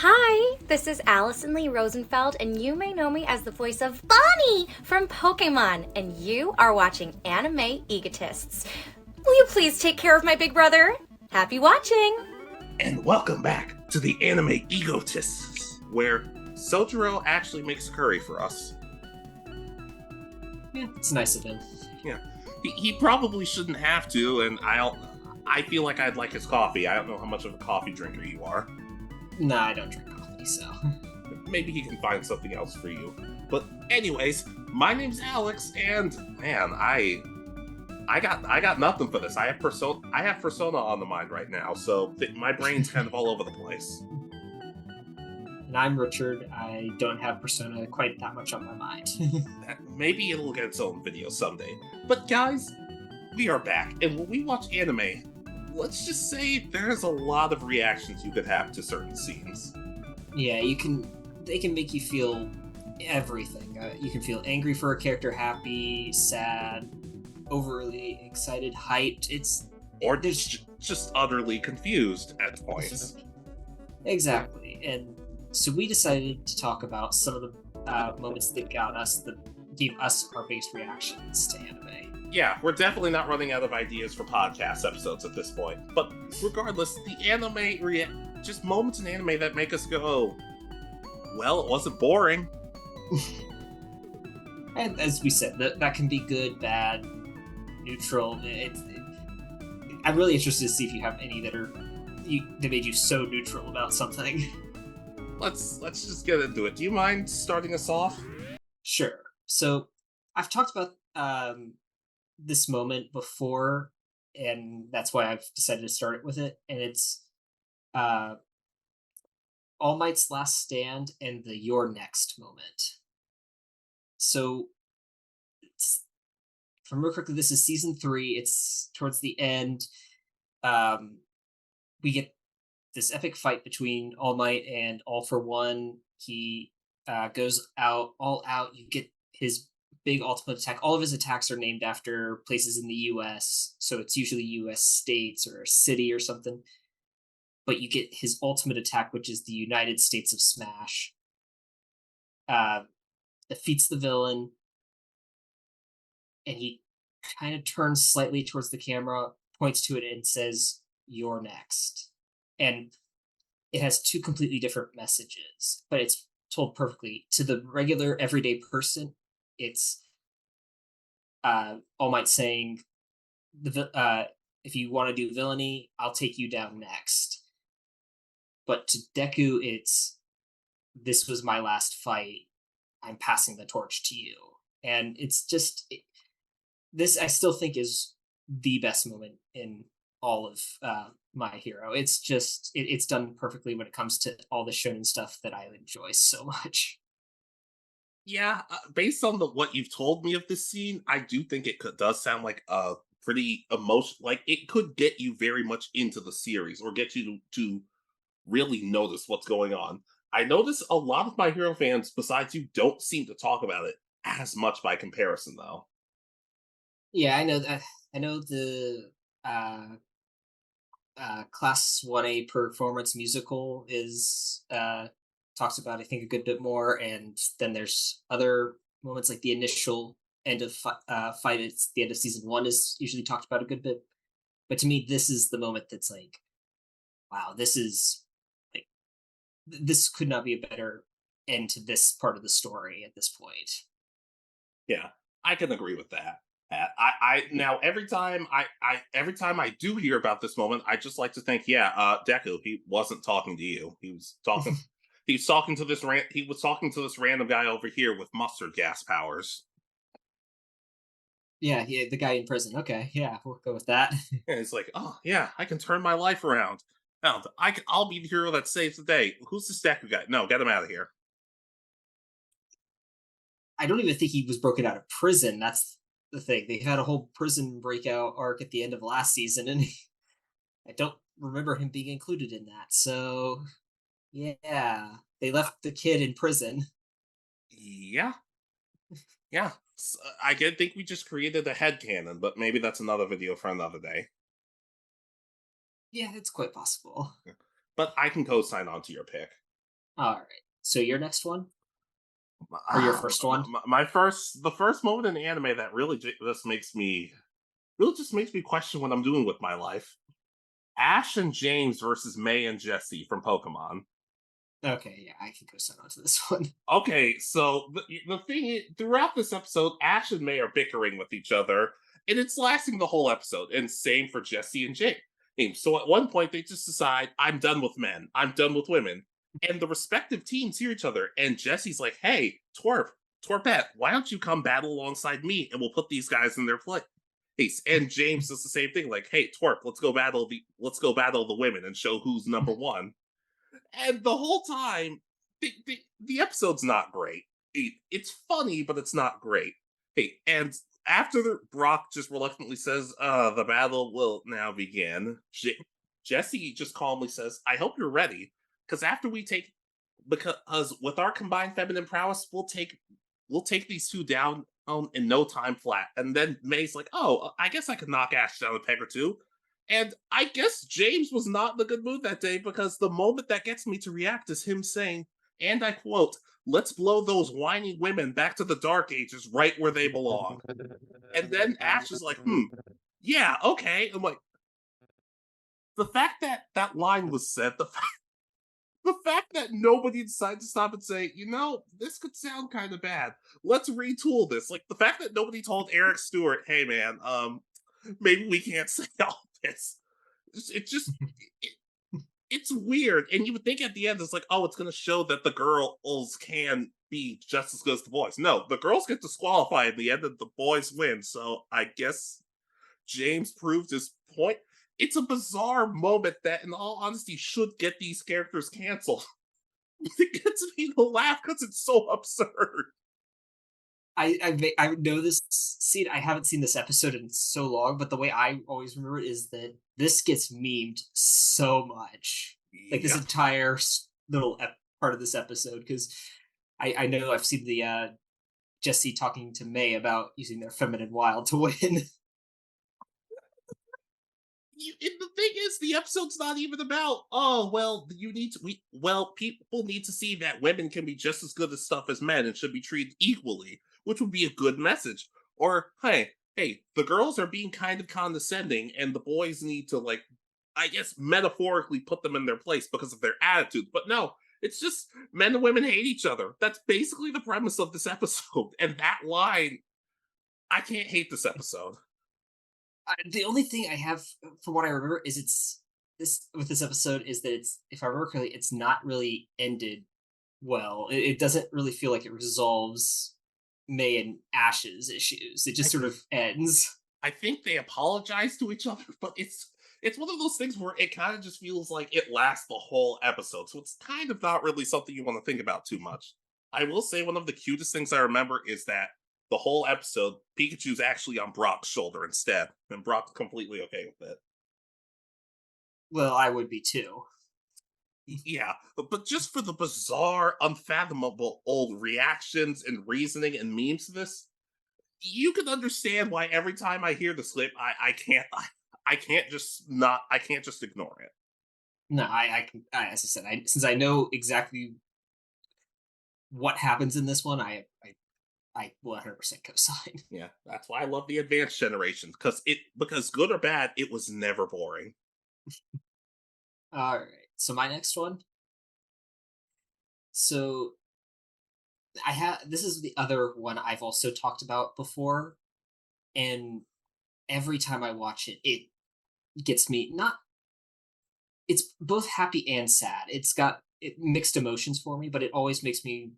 Hi, this is Allison Lee Rosenfeld, and you may know me as the voice of Bonnie from Pokemon, and you are watching Anime Egotists. Will you please take care of my big brother? Happy watching! And welcome back to the Anime Egotists, where Sojiro actually makes curry for us. Yeah, it's nice of him. Yeah, he probably shouldn't have to, and I feel like I'd like his coffee. I don't know how much of a coffee drinker you are. Nah, I don't drink coffee, so. Maybe he can find something else for you. But anyways, my name's Alex, and man, I got nothing for this. I have Persona on the mind right now, so my brain's kind of all over the place. And I'm Richard. I don't have Persona quite that much on my mind. Maybe it'll get its own video someday. But guys, we are back, and when we watch anime, let's just say there's a lot of reactions you could have to certain scenes. Yeah, they can make you feel everything. You can feel angry for a character, happy, sad, overly excited, hyped. Or just utterly confused at points. Exactly. And so we decided to talk about some of the moments that gave us our biggest reactions to anime. Yeah, we're definitely not running out of ideas for podcast episodes at this point. But regardless, the just moments in anime that make us go, well, it wasn't boring. And as we said, that can be good, bad, neutral. I'm really interested to see if you have any that made you so neutral about something. Let's just get into it. Do you mind starting us off? Sure. So I've talked about this moment before, and that's why I've decided to start it with it. And it's uh, All Might's last stand and the "You're next" moment. So, if I remember correctly, this is season 3. It's towards the end. We get this epic fight between All Might and All for One. He goes all out. You get his big ultimate attack. All of his attacks are named after places in the US, so it's usually US states or a city or something. But you get his ultimate attack, which is the United States of Smash. Defeats the villain, and he kind of turns slightly towards the camera, points to it, and says, "You're next." And it has two completely different messages, but it's told perfectly. To the regular everyday person, it's All Might saying, if you want to do villainy, I'll take you down next. But to Deku, it's, this was my last fight. I'm passing the torch to you. And it's just, this I still think is the best moment in all of My Hero. It's just, it's done perfectly when it comes to all the shonen stuff that I enjoy so much. Yeah, based on what you've told me of this scene, I do think does sound like a pretty emotional. Like it could get you very much into the series or get you to really notice what's going on. I notice a lot of My Hero fans, besides you, don't seem to talk about it as much by comparison, though. Yeah, I know that. I know the Class 1A performance musical is talks about, I think, a good bit more, and then there's other moments like the initial end of fight. It's the end of season 1 is usually talked about a good bit, but to me, this is the moment that's like, wow, this is like, this could not be a better end to this part of the story at this point. Yeah, I can agree with that. I now every time I do hear about this moment, I just like to think, yeah, Deku, he wasn't talking to you. He was talking. He's talking to this He was talking to this random guy over here with mustard gas powers. Yeah, yeah, the guy in prison. Okay, yeah, we'll go with that. And it's like, oh yeah, I can turn my life around. Now I'll be the hero that saves the day. Who's this Deku guy? No, get him out of here. I don't even think he was broken out of prison. That's the thing. They had a whole prison breakout arc at the end of last season, and I don't remember him being included in that. So, yeah, they left the kid in prison. Yeah, yeah. I did think we just created a headcanon, but maybe that's another video for another day. Yeah, it's quite possible. But I can co-sign on to your pick. All right. So your next one or your Ah, first one? the first moment in the anime that really just makes me question what I'm doing with my life. Ash and James versus May and Jesse from Pokemon. Okay, yeah, I can go sign on to this one. Okay, so the thing is, throughout this episode, Ash and May are bickering with each other, and it's lasting the whole episode. And same for Jesse and James. So at one point, they just decide, "I'm done with men. I'm done with women." And the respective teams hear each other, and Jesse's like, "Hey, Twerpette, why don't you come battle alongside me, and we'll put these guys in their place." And James does the same thing, like, "Hey, Twerp, let's go battle the women and show who's number one." And the whole time, the episode's not great. It's funny, but it's not great. And after Brock just reluctantly says, the battle will now begin, Jesse just calmly says, "I hope you're ready, because after we take, because with our combined feminine prowess, we'll take these two down in no time flat." And then May's like, "Oh, I guess I could knock Ash down a peg or two." And I guess James was not in a good mood that day, because the moment that gets me to react is him saying, and I quote, "Let's blow those whining women back to the Dark Ages right where they belong." And then Ash is like, yeah, okay. I'm like, the fact that that line was said, the fact that nobody decided to stop and say, this could sound kind of bad. Let's retool this. Like the fact that nobody told Eric Stewart, "Hey man, maybe we can't say all this." It just it, it's weird. And you would think at the end it's like, oh, it's gonna show that the girls can be just as good as the boys. No, the girls get disqualified in the end and the boys win. So I guess James proved his point. It's a bizarre moment that, in all honesty, should get these characters canceled. It gets me to laugh because it's so absurd. I know this scene. I haven't seen this episode in so long, but the way I always remember it is that this gets memed so much. Like this Yeah. entire little part of this episode, because I know I've seen the Jesse talking to May about using their feminine wild to win. And the thing is, the episode's not even about, oh, well, people need to see that women can be just as good at stuff as men and should be treated equally, which would be a good message. Or, hey, the girls are being kind of condescending, and the boys need to, like, I guess metaphorically put them in their place because of their attitude. But no, it's just men and women hate each other. That's basically the premise of this episode. And that line, I can't hate this episode. The only thing I have from what I remember is it's this with this episode is that it's, if I remember correctly, it's not really ended well. It doesn't really feel like it resolves May and Ash's issues. It just I sort of ends. I think they apologize to each other, but it's one of those things where it kind of just feels like it lasts the whole episode. So it's kind of not really something you want to think about too much. I will say one of the cutest things I remember is that the whole episode, Pikachu's actually on Brock's shoulder instead, and Brock's completely okay with it. Well, I would be too. Yeah, but just for the bizarre, unfathomable old reactions and reasoning and memes to this, you can understand why every time I hear this clip, I can't just ignore it. No, I can. As I said, since I know exactly what happens in this one, I 100% co-sign. Yeah, that's why I love the advanced generation, because good or bad, it was never boring. All right. So my next one. So I have this is the other one I've also talked about before, and every time I watch it, it gets me not. It's both happy and sad. It's got mixed emotions for me, but it always makes me.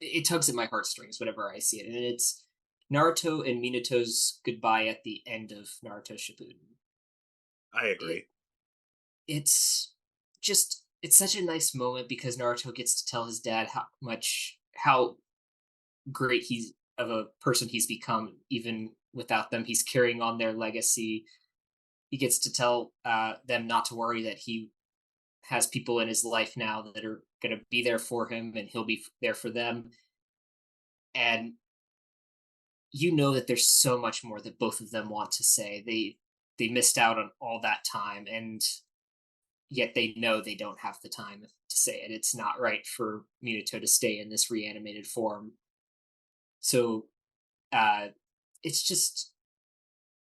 It tugs at my heartstrings whenever I see it, and it's Naruto and Minato's goodbye at the end of Naruto Shippuden. I It agree. it's just it's such a nice moment because Naruto gets to tell his dad how great he's of a person he's become even without them. He's carrying on their legacy. He gets to tell them not to worry, that he has people in his life now that are going to be there for him and he'll be there for them. And you know that there's so much more that both of them want to say. They missed out on all that time, and yet they know they don't have the time to say it. It's not right for Minato to stay in this reanimated form. So uh, it's just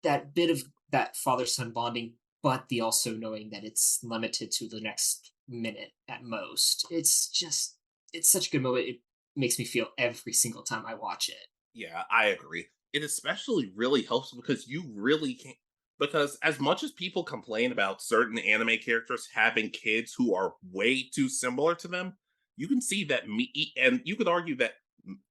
that bit of that father son bonding, but the also knowing that it's limited to the next minute at most. It's such a good moment. It makes me feel every single time I watch it. Yeah, I agree. It especially really helps because you really can't. Because as much as people complain about certain anime characters having kids who are way too similar to them, you can see that and you could argue that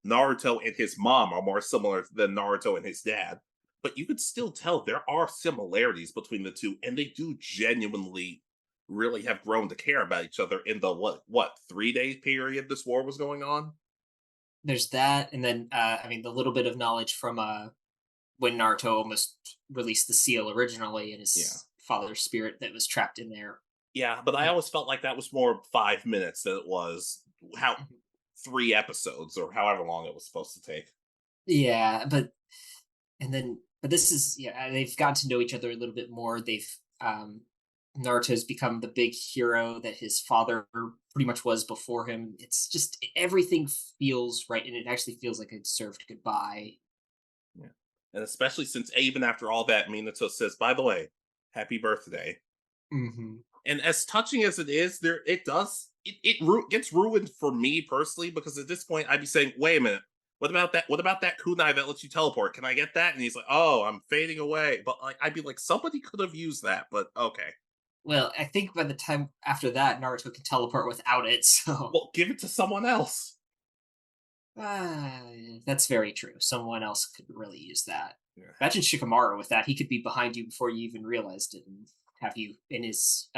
Naruto and his mom are more similar than Naruto and his dad. But you could still tell there are similarities between the two, and they do genuinely really have grown to care about each other in the what 3 day period this war was going on. There's that, and then I mean the little bit of knowledge from when Naruto almost released the seal originally and Yeah. his father's spirit that was trapped in there. Yeah, but I Uh, always felt like that was more 5 minutes than it was how mhm. 3 episodes or however long it was supposed to take. Yeah, but this is yeah, they've gotten to know each other a little bit more. They've Naruto's become the big hero that his father pretty much was before him. It's just everything feels right, and it actually feels like a deserved goodbye. Yeah. And especially since even after all that, Minato says, by the way, happy birthday. Hmm. And as touching as it is, there it does gets ruined for me personally because at this point I'd be saying, wait a minute, what about that? What about that kunai that lets you teleport? Can I get that? And he's like, oh, I'm fading away. But like I'd be like, somebody could have used that, but okay. Well, I think by the time after that, Naruto can teleport without it. So Well, give it to someone else. uh, that's very true. Someone else could really use that. Yeah. Imagine Shikamaru with that. He could be behind you before you even realized it and have you in his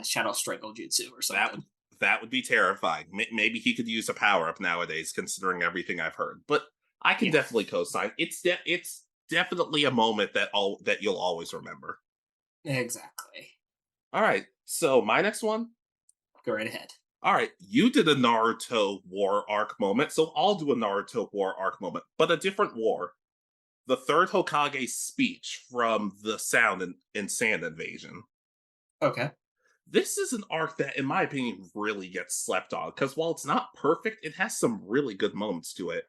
Shadow Strangle Jutsu or That would something. that would be terrifying. Maybe he could use a power up nowadays, considering everything I've heard. But I can Yeah, definitely co-sign. It's definitely a moment that you'll always remember. exactly. All right, so my next one. Go right ahead. All right, you did a Naruto war arc moment, so I'll do a Naruto war arc moment, but a different war. The third Hokage's speech from the Sound and Sand Invasion. Okay. This is an arc that, in my opinion, really gets slept on because while it's not perfect, it has some really good moments to it.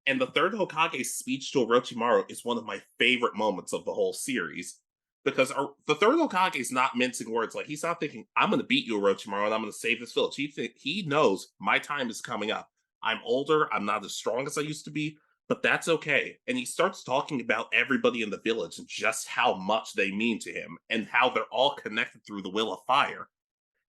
And the third Hokage's speech to Orochimaru is one of my favorite moments of the whole series because the third Hokage is not mincing words. Like he's not thinking, "I'm going to beat you, Orochimaru, and I'm going to save this village." He knows my time is coming up. I'm older. I'm not as strong as I used to be, but that's okay. And he starts talking about everybody in the village and just how much they mean to him and how they're all connected through the will of fire.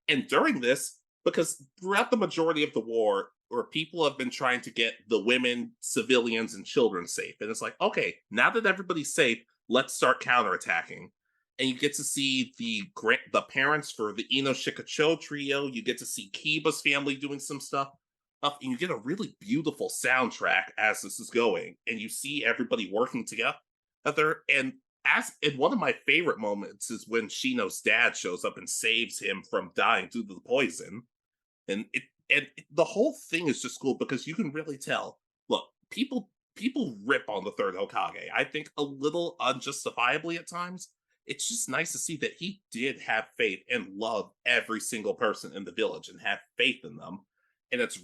And during this, because throughout the majority of the war, or people have been trying to get the women, civilians, and children safe. And it's like, okay, now that everybody's safe, let's start counterattacking. And you get to see the parents for the Ino Shikacho trio. You get to see Kiba's family doing some stuff. And you get a really beautiful soundtrack as this is going. And you see everybody working together. And one of my favorite moments is when Shino's dad shows up and saves him from dying due to the poison. The whole thing is just cool because you can really tell. Look, people rip on the third Hokage. I think a little unjustifiably at times. It's just nice to see that he did have faith and love every single person in the village and have faith in them. And it's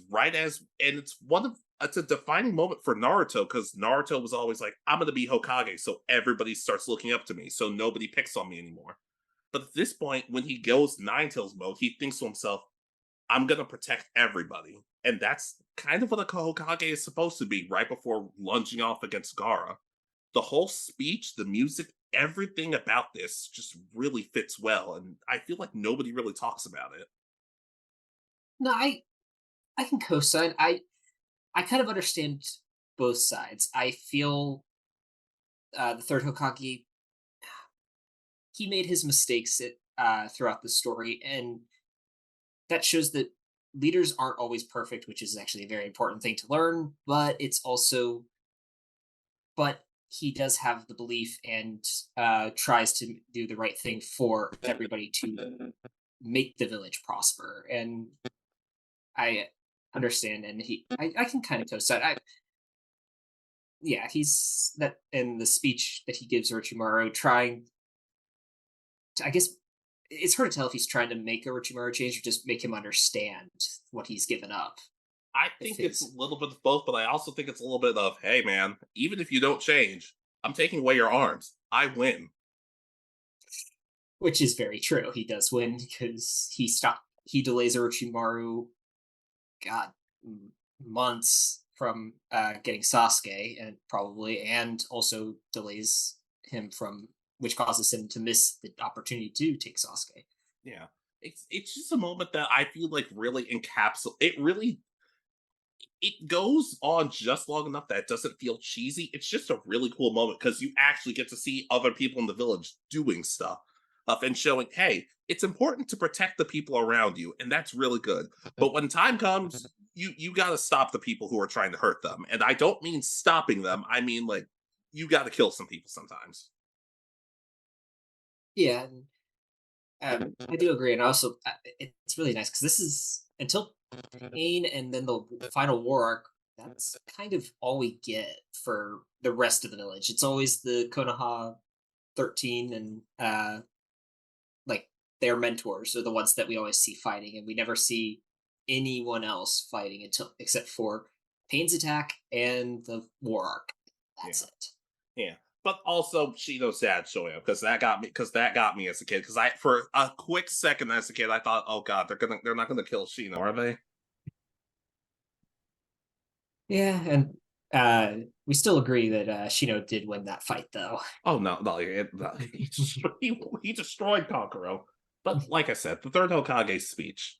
a defining moment for Naruto because Naruto was always like, I'm gonna be Hokage, so everybody starts looking up to me, so nobody picks on me anymore. But at this point, when he goes Nine Tails mode, he thinks to himself, I'm gonna protect everybody. And that's kind of what a Hokage is supposed to be right before lunging off against Gaara. The whole speech, the music, everything about this just really fits well, and I feel like nobody really talks about it. No, I can co-sign. I kind of understand both sides. I feel the third Hokage, he made his mistakes throughout the story, and that shows that leaders aren't always perfect, which is actually a very important thing to learn. But he does have the belief and tries to do the right thing for everybody to make the village prosper. And I understand, and I can kind of co-sign. Yeah, he's that in the speech that he gives Orochimaru, trying to, I guess, it's hard to tell if he's trying to make Orochimaru change or just make him understand what he's given up. I If think it's his a little bit of both, but I also think it's a little bit of, hey man, even if you don't change, I'm taking away your arms. I win. Which is very true. He does win because he delays Orochimaru, God, months from getting Sasuke, and also delays him from, which causes him to miss the opportunity to take Sasuke. Yeah. It's just a moment that I feel like really it goes on just long enough that it doesn't feel cheesy. It's just a really cool moment because you actually get to see other people in the village doing stuff and showing, hey, it's important to protect the people around you, and that's really good. But when time comes, you got to stop the people who are trying to hurt them, and I don't mean stopping them. I mean like you got to kill some people sometimes. Yeah, I do agree, and also it's really nice because this is until Pain and then the final war arc. That's kind of all we get for the rest of the village. It's always the Konoha 13 and like their mentors are the ones that we always see fighting, and we never see anyone else fighting until except for Pain's attack and the war arc. That's Yeah. it. Yeah. But also Shino's dad showing up because that got me as a kid. Because I for a quick second as a kid I thought, oh god, they're not gonna kill Shino, are they? Yeah, and we still agree that Shino did win that fight, though. Oh no, he destroyed Kankuro. But like I said, the third Hokage's speech.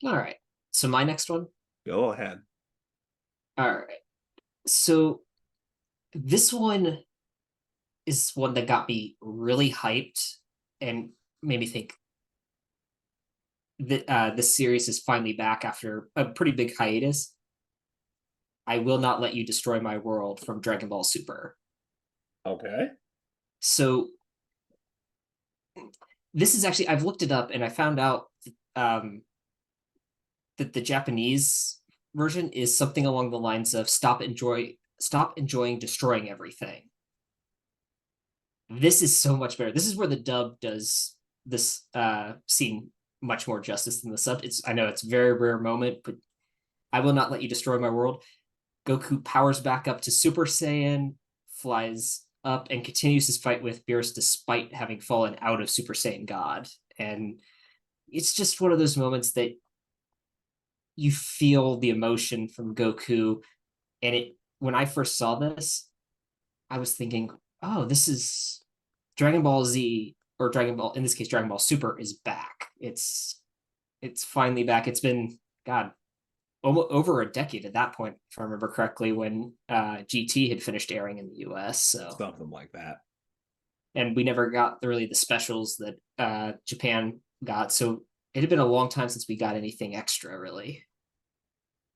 All right. So my next one. Go ahead. All right. So this one is one that got me really hyped and made me think that this series is finally back after a pretty big hiatus. I will not let you destroy my world from Dragon Ball Super. Okay. So this is actually, I've looked it up and I found out that the Japanese version is something along the lines of stop enjoying destroying everything. This is so much better. This is where the dub does this scene much more justice than the sub. I know it's a very rare moment, but I will not let you destroy my world. Goku powers back up to Super Saiyan, flies up, and continues his fight with Beerus despite having fallen out of Super Saiyan God. And it's just one of those moments that you feel the emotion from Goku. And it when I first saw this, I was thinking, oh, this is Dragon Ball Z, or Dragon Ball, in this case, Dragon Ball Super is back. It's finally back. It's been, God, over a decade at that point, if I remember correctly, when GT had finished airing in the US. So Something like that. and we never got really the specials that Japan got. So it had been a long time since we got anything extra, really.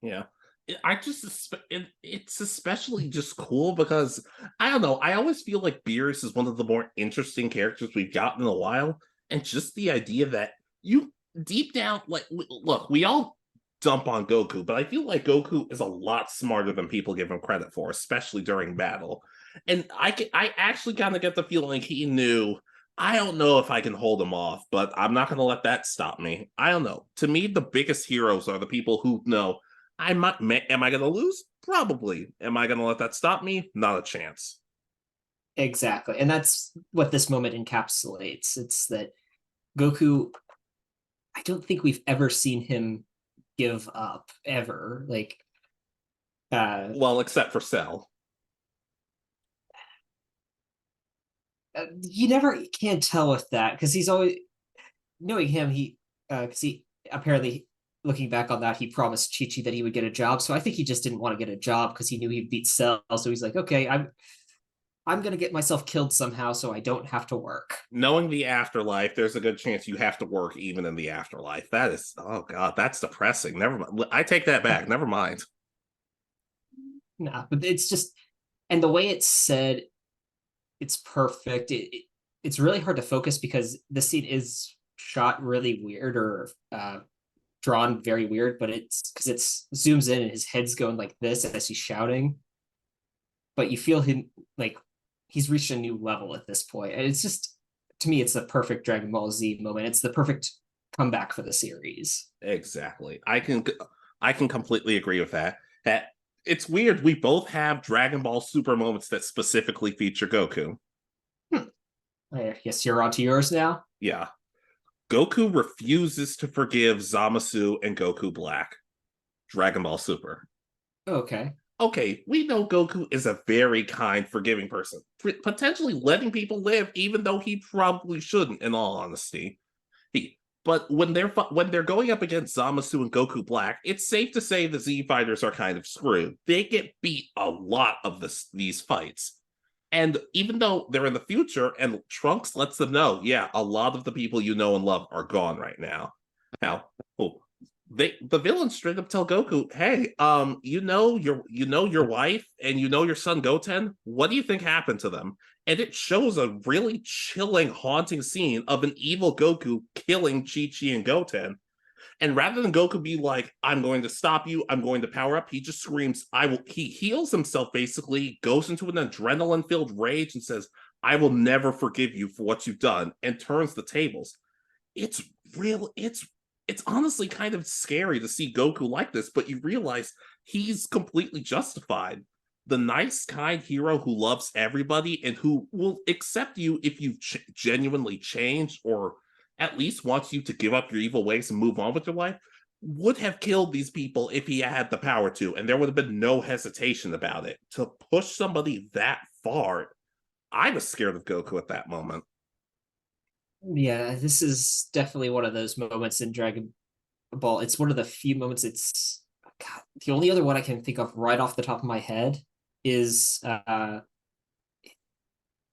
Yeah. It's especially just cool because I don't know. I always feel like Beerus is one of the more interesting characters we've gotten in a while, and just the idea that you deep down, like, look, we all dump on Goku, but I feel like Goku is a lot smarter than people give him credit for, especially during battle. And I actually kind of get the feeling he knew. I don't know if I can hold him off, but I'm not going to let that stop me. I don't know. To me, the biggest heroes are the people who know am I going to lose? Probably. Am I going to let that stop me? Not a chance. Exactly. And that's what this moment encapsulates. It's that Goku, I don't think we've ever seen him give up ever. Like, Well, except for Cell. you never can't tell with that because he's always knowing him. Because he apparently, looking back on that, he promised Chi-Chi that he would get a job. So I think he just didn't want to get a job because he knew he'd beat Cell. So he's like, okay, I'm gonna get myself killed somehow so I don't have to work. Knowing the afterlife, there's a good chance you have to work even in the afterlife. That is, oh god, that's depressing. Never mind. I take that back. Never mind. Nah, but it's just, and the way it's said, it's perfect. It's really hard to focus because the scene is shot really weird or drawn very weird, but it's because it's zooms in and his head's going like this as he's shouting, but you feel him like he's reached a new level at this point, and it's just to me, it's the perfect Dragon Ball Z moment. It's the perfect comeback for the series. Exactly. I can completely agree with that. That it's weird. We both have Dragon Ball Super moments that specifically feature Goku. I guess you're on to yours now. Yeah. Goku refuses to forgive Zamasu and Goku Black. Dragon Ball Super. Okay. Okay, we know Goku is a very kind, forgiving person, potentially letting people live, even though he probably shouldn't. In all honesty, but when they're going up against Zamasu and Goku Black, it's safe to say the Z fighters are kind of screwed. They get beat a lot of these fights, and even though they're in the future, and Trunks lets them know, yeah, a lot of the people you know and love are gone right now. Now, oh, the villains straight up tell Goku, "Hey, your wife and your son Goten. What do you think happened to them?" And it shows a really chilling, haunting scene of an evil Goku killing Chi-Chi and Goten. And rather than Goku be like, "I'm going to stop you. I'm going to power up," he just screams, "I will." He heals himself, basically, goes into an adrenaline-filled rage, and says, "I will never forgive you for what you've done," and turns the tables. It's real. It's honestly kind of scary to see Goku like this, but you realize he's completely justified. The nice, kind hero who loves everybody and who will accept you if you've genuinely changed, or at least wants you to give up your evil ways and move on with your life, would have killed these people if he had the power to, and there would have been no hesitation about it. To push somebody that far, I was scared of Goku at that moment. Yeah, this is definitely one of those moments in Dragon Ball. It's one of the few moments. It's God, the only other one I can think of right off the top of my head is the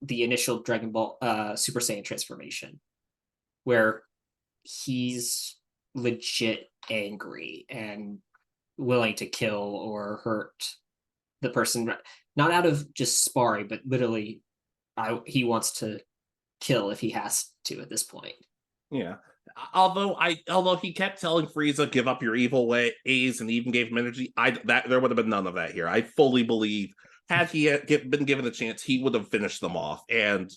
initial Dragon Ball Super Saiyan transformation, where he's legit angry and willing to kill or hurt the person, not out of just sparring, but literally, he wants to kill if he has to at this point. Yeah. Although he kept telling Frieza, "Give up your evil ways," and even gave him energy, there would have been none of that here. I fully believe had he been given a chance, he would have finished them off. And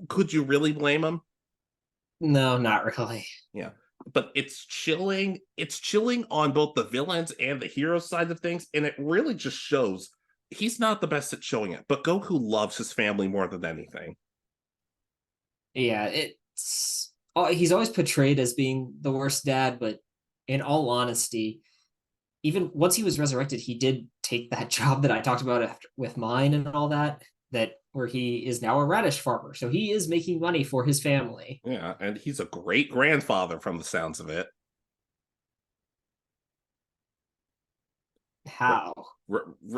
could you really blame him? No, not really. Yeah. But it's chilling. It's chilling on both the villains and the hero side of things, and it really just shows he's not the best at showing it, but Goku loves his family more than anything. Yeah, he's always portrayed as being the worst dad, but in all honesty, even once he was resurrected, he did take that job that I talked about after, with mine and all that, where he is now a radish farmer. So he is making money for his family. Yeah, and he's a great grandfather from the sounds of it. How?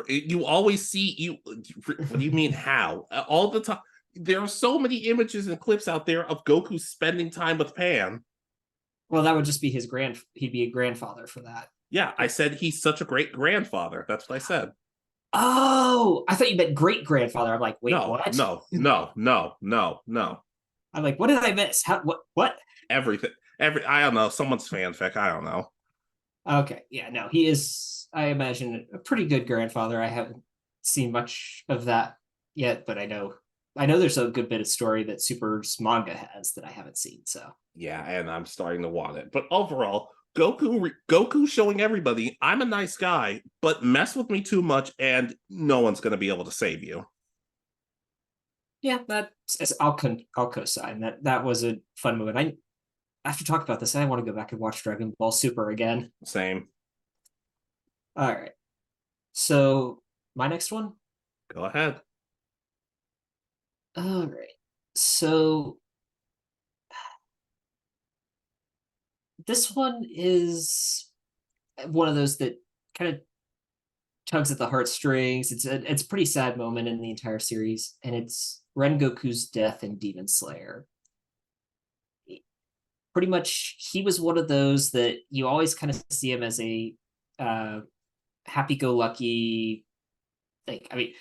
You always see you. What do you mean how? All the time. There are so many images and clips out there of Goku spending time with Pan. Well, that would just be he'd be a grandfather for that. Yeah, I said he's such a great grandfather. That's what I said. Oh, I thought you meant great grandfather. I'm like, wait, No, what? no. I'm like, what did I miss? What? Everything. I don't know. Someone's fanfic. I don't know. Okay, yeah, no, he is. I imagine a pretty good grandfather. I haven't seen much of that yet, but I know there's a good bit of story that Super's manga has that I haven't seen. So Yeah, and I'm starting to want it. But overall, Goku showing everybody, I'm a nice guy, but mess with me too much and no one's going to be able to save you. yeah, I'll co-sign that. That was a fun moment. After talking about this, I want to go back and watch Dragon Ball Super again. Same. All right, so my next one. Go ahead. All right, so this one is one of those that kind of tugs at the heartstrings. It's a pretty sad moment in the entire series, and it's Rengoku's death in Demon Slayer. Pretty much, he was one of those that you always kind of see him as a happy-go-lucky. I mean,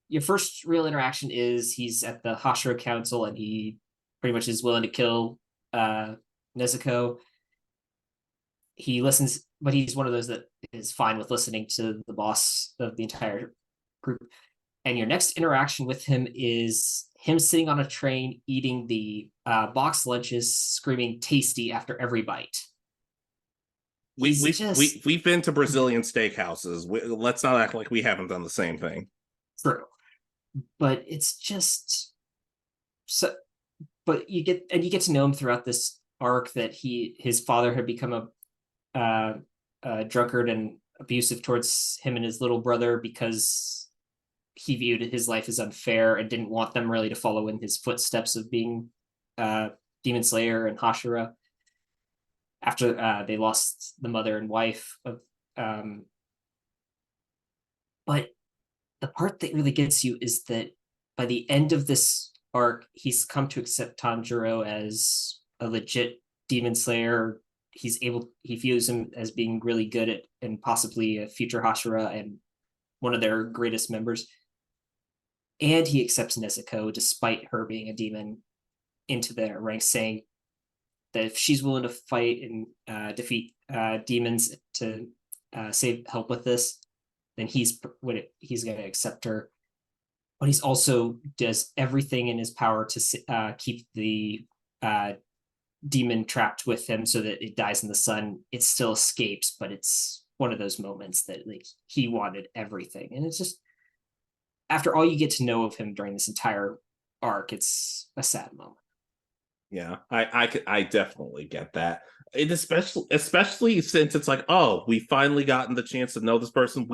your first real interaction is he's at the Hashira Council, and he pretty much is willing to kill Nezuko. He listens, but he's one of those that is fine with listening to the boss of the entire group. And your next interaction with him is him sitting on a train eating the box lunches, screaming "tasty" after every bite. We've been to Brazilian steakhouses. Let's not act like we haven't done the same thing. True, but it's just so. But you get to know him throughout this arc that his father had become a drunkard and abusive towards him and his little brother because he viewed his life as unfair and didn't want them really to follow in his footsteps of being Demon Slayer and Hashira after they lost the mother and wife of but the part that really gets you is that by the end of this arc, he's come to accept Tanjiro as a legit Demon Slayer. He views him as being really good at and possibly a future Hashira and one of their greatest members. And he accepts Nezuko despite her being a demon into their ranks, saying that if she's willing to fight and defeat demons to help with this, then he's going to accept her. But he's also does everything in his power to keep the demon trapped with him so that it dies in the sun. It still escapes, but it's one of those moments that like he wanted everything. And it's just, after all you get to know of him during this entire arc, it's a sad moment. Yeah, I definitely get that. It especially since it's like, oh, we finally gotten the chance to know this person.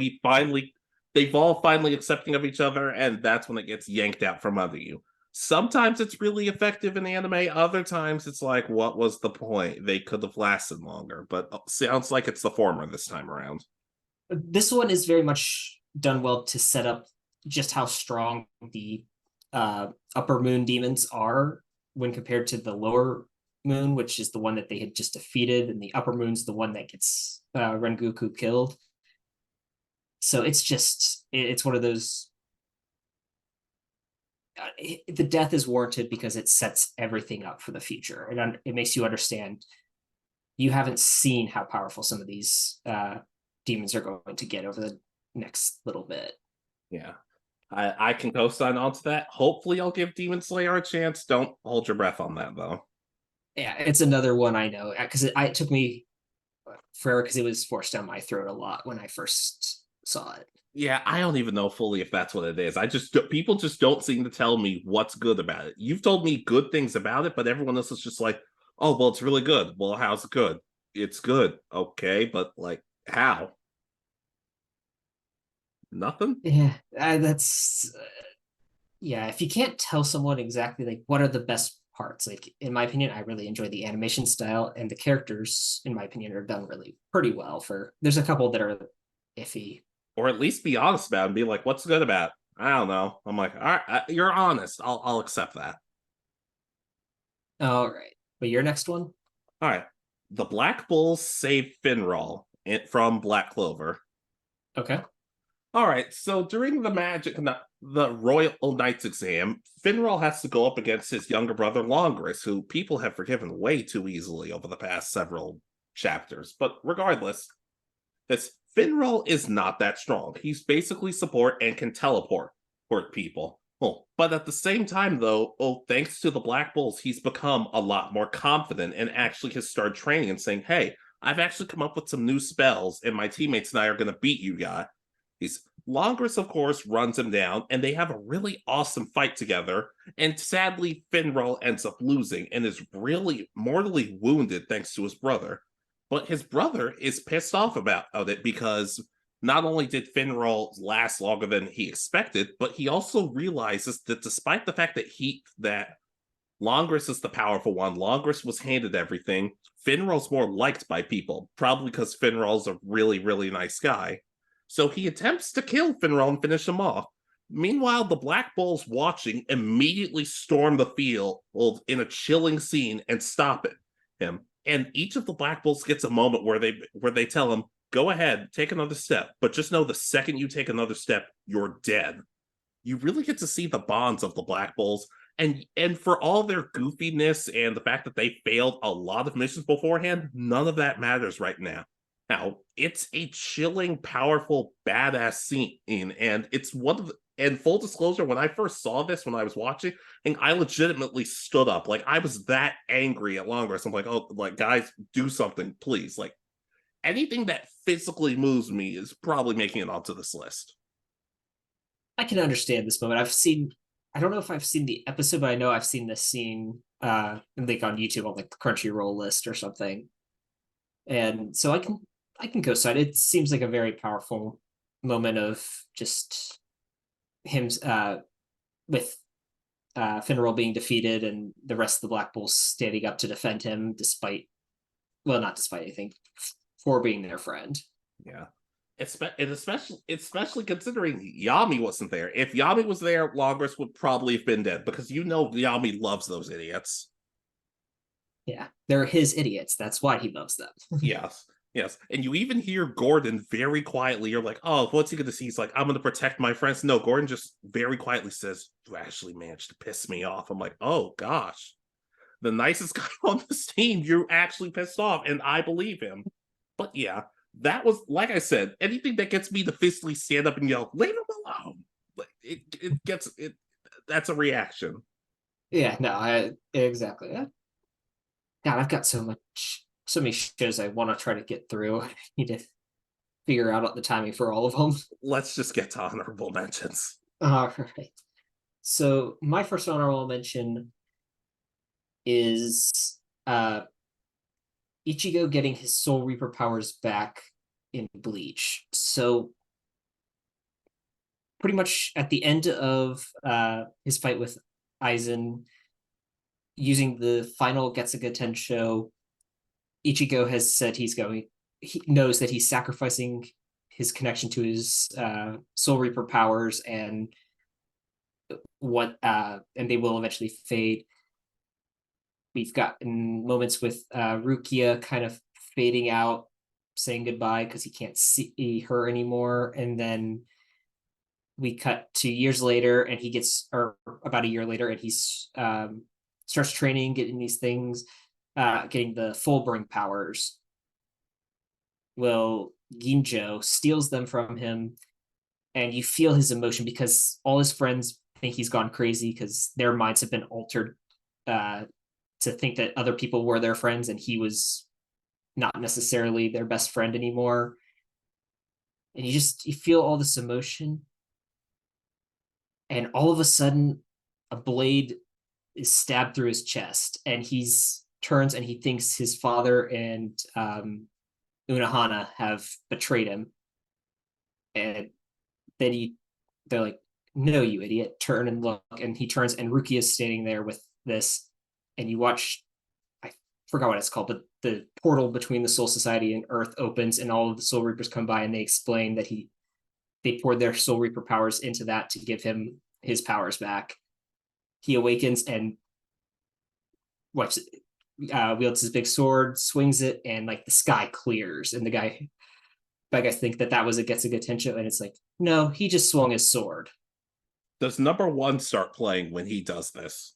They've all finally accepting of each other, and that's when it gets yanked out from under you. Sometimes it's really effective in anime. Other times it's like, what was the point? They could have lasted longer, but sounds like it's the former this time around. This one is very much done well to set up just how strong the upper moon demons are when compared to the lower moon, which is the one that they had just defeated, and the upper moon's the one that gets Rengoku killed. So it's one of those. The death is warranted because it sets everything up for the future, and it makes you understand. You haven't seen how powerful some of these demons are going to get over the next little bit. Yeah, I can co-sign onto that. Hopefully, I'll give Demon Slayer a chance. Don't hold your breath on that, though. Yeah, it's another one I know because it took me forever because it was forced down my throat a lot when I first saw it. Yeah, I don't even know fully if that's what it is. People just don't seem to tell me what's good about it. You've told me good things about it, but everyone else is just like, oh, well, it's really good. Well, how's it good? It's good. Okay, but like, how? Nothing? Yeah, that's yeah. If you can't tell someone exactly like what are the best parts, like in my opinion, I really enjoy the animation style and the characters. In my opinion, are done really pretty well. There's a couple that are iffy, or at least be honest about it and be like, what's good about it? I don't know. I'm like, all right, you're honest. I'll accept that. All right, but your next one. All right, the Black Bulls save Finral from Black Clover. Okay. All right, so during the Royal Knights exam, Finral has to go up against his younger brother Longris, who people have forgiven way too easily over the past several chapters. But regardless, this Finral is not that strong. He's basically support and can teleport people. Well, but at the same time, though, thanks to the Black Bulls, he's become a lot more confident and actually has started training and saying, hey, I've actually come up with some new spells, and my teammates and I are going to beat you guys. Longris, of course, runs him down, and they have a really awesome fight together. And sadly, Finral ends up losing and is really mortally wounded thanks to his brother. But his brother is pissed off about it because not only did Finral last longer than he expected, but he also realizes that despite the fact that Longris is the powerful one, Longris was handed everything, Finral's more liked by people, probably because Finral's a really, really nice guy. So he attempts to kill Finral and finish him off. Meanwhile, the Black Bulls watching immediately storm the field in a chilling scene and stop him. And each of the Black Bulls gets a moment where they tell him, go ahead, take another step, but just know the second you take another step, you're dead. You really get to see the bonds of the Black Bulls, and for all their goofiness and the fact that they failed a lot of missions beforehand, none of that matters right now. Now, it's a chilling, powerful, badass scene, and it's one of the, and full disclosure, when I first saw this when I was watching, and I legitimately stood up. Like I was that angry at Longress. I'm like, oh, like guys, do something, please. Like anything that physically moves me is probably making it onto this list. I can understand this moment. I don't know if I've seen the episode, but I know I've seen this scene like on YouTube on like the Crunchyroll list or something. And so I can go side. It seems like a very powerful moment of just him with Finral being defeated and the rest of the Black Bulls standing up to defend him despite, well, not despite anything, for being their friend. Yeah. Especially considering Yami wasn't there. If Yami was there, Longress would probably have been dead because Yami loves those idiots. Yeah, they're his idiots. That's why he loves them. Yes, yes. And you even hear Gordon very quietly. You're like, oh, what's he going to see? He's like, I'm going to protect my friends. No, Gordon just very quietly says, you actually managed to piss me off. I'm like, oh, gosh. The nicest guy on this team, you're actually pissed off. And I believe him. But yeah, that was, like I said, anything that gets me to physically stand up and yell, leave him alone. Like, it gets, it. That's a reaction. Yeah, no, I exactly. God, I've got so many shows I want to try to get through. I need to figure out the timing for all of them. Let's just get to honorable mentions. All right. So my first honorable mention is Ichigo getting his Soul Reaper powers back in Bleach. So pretty much at the end of his fight with Aizen, using the final Getsuga Tensho, Ichigo has said he knows that he's sacrificing his connection to his Soul Reaper powers and they will eventually fade. We've gotten moments with Rukia kind of fading out, saying goodbye because he can't see her anymore, and then we cut to years later, and or about a year later, and he's starts training, getting these things, getting the full bring powers. Well, Ginjo steals them from him, and you feel his emotion because all his friends think he's gone crazy because their minds have been altered to think that other people were their friends and he was not necessarily their best friend anymore. And you feel all this emotion, and all of a sudden a blade is stabbed through his chest, and he's turns and he thinks his father and Unohana have betrayed him. And then they're like, no, you idiot, turn and look. And he turns, and Ruki is standing there with this, and you watch, I forgot what it's called, but the portal between the Soul Society and Earth opens, and all of the Soul Reapers come by, and they explain that they poured their Soul Reaper powers into that to give him his powers back. He awakens and wields his big sword, swings it, and like the sky clears, and the bad guys think that was a Getsuga Tensho, and it's like, no, he just swung his sword. Does number one start playing when he does this?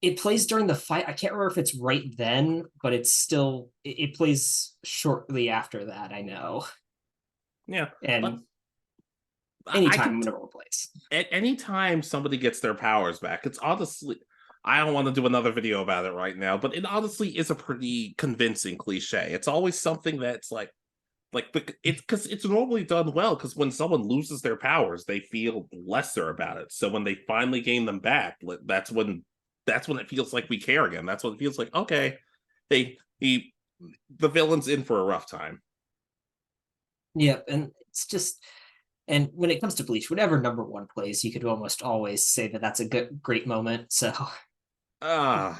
It plays during the fight. I can't remember if it's right then, but it's still it plays shortly after that. I know. Yeah, and anytime number one plays. At any time somebody gets their powers back, it's honestly, I don't want to do another video about it right now, but it honestly is a pretty convincing cliche. It's always something that's like it's because it's normally done well, because when someone loses their powers, they feel lesser about it. So when they finally gain them back, that's when it feels like we care again. That's when it feels like, okay, the villain's in for a rough time. Yep, and it's just, and when it comes to Bleach, whatever number one plays, you could almost always say that that's a great moment. So, yeah,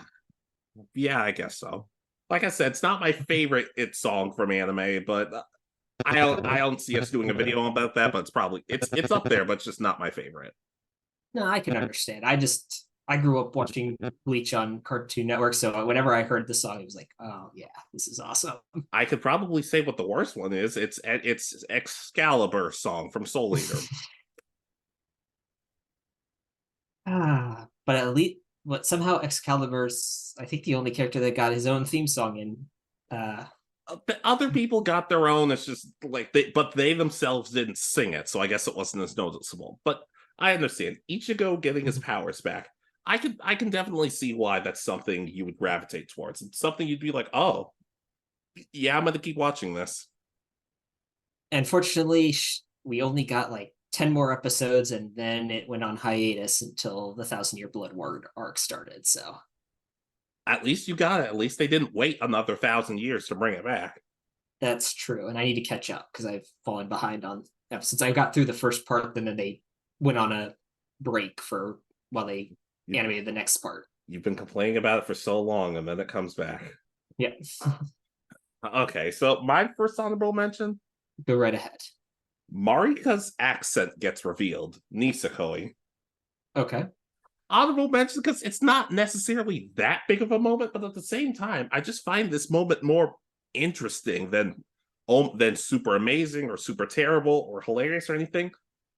I guess so. Like I said, it's not my favorite song from anime, but I don't see us doing a video about that. But it's up there, but it's just not my favorite. No, I can understand. I grew up watching Bleach on Cartoon Network, so whenever I heard the song, it was like, oh yeah, this is awesome. I could probably say what the worst one is. It's Excalibur song from Soul Eater. But at least, somehow Excalibur's, I think, the only character that got his own theme song in The other people got their own. It's just like but they themselves didn't sing it, so I guess it wasn't as noticeable. But I understand Ichigo getting his powers back. I can definitely see why that's something you would gravitate towards. It's something you'd be like, oh, yeah, I'm gonna keep watching this. Unfortunately, we only got like 10 more episodes, and then it went on hiatus until the Thousand Year Blood War arc started. So At least you got it. At least they didn't wait another 1,000 years to bring it back. that's true. And I need to catch up because I've fallen behind on episodes. I got through the first part, and then they went on a break for while they animated the next part. You've been complaining about it for so long, and then it comes back. Yeah. Okay, so my first honorable mention, Go right ahead. Marika's accent gets revealed. Nisekoi. Okay. Honorable mention because it's not necessarily that big of a moment, but at the same time, I just find this moment more interesting than super amazing or super terrible or hilarious or anything.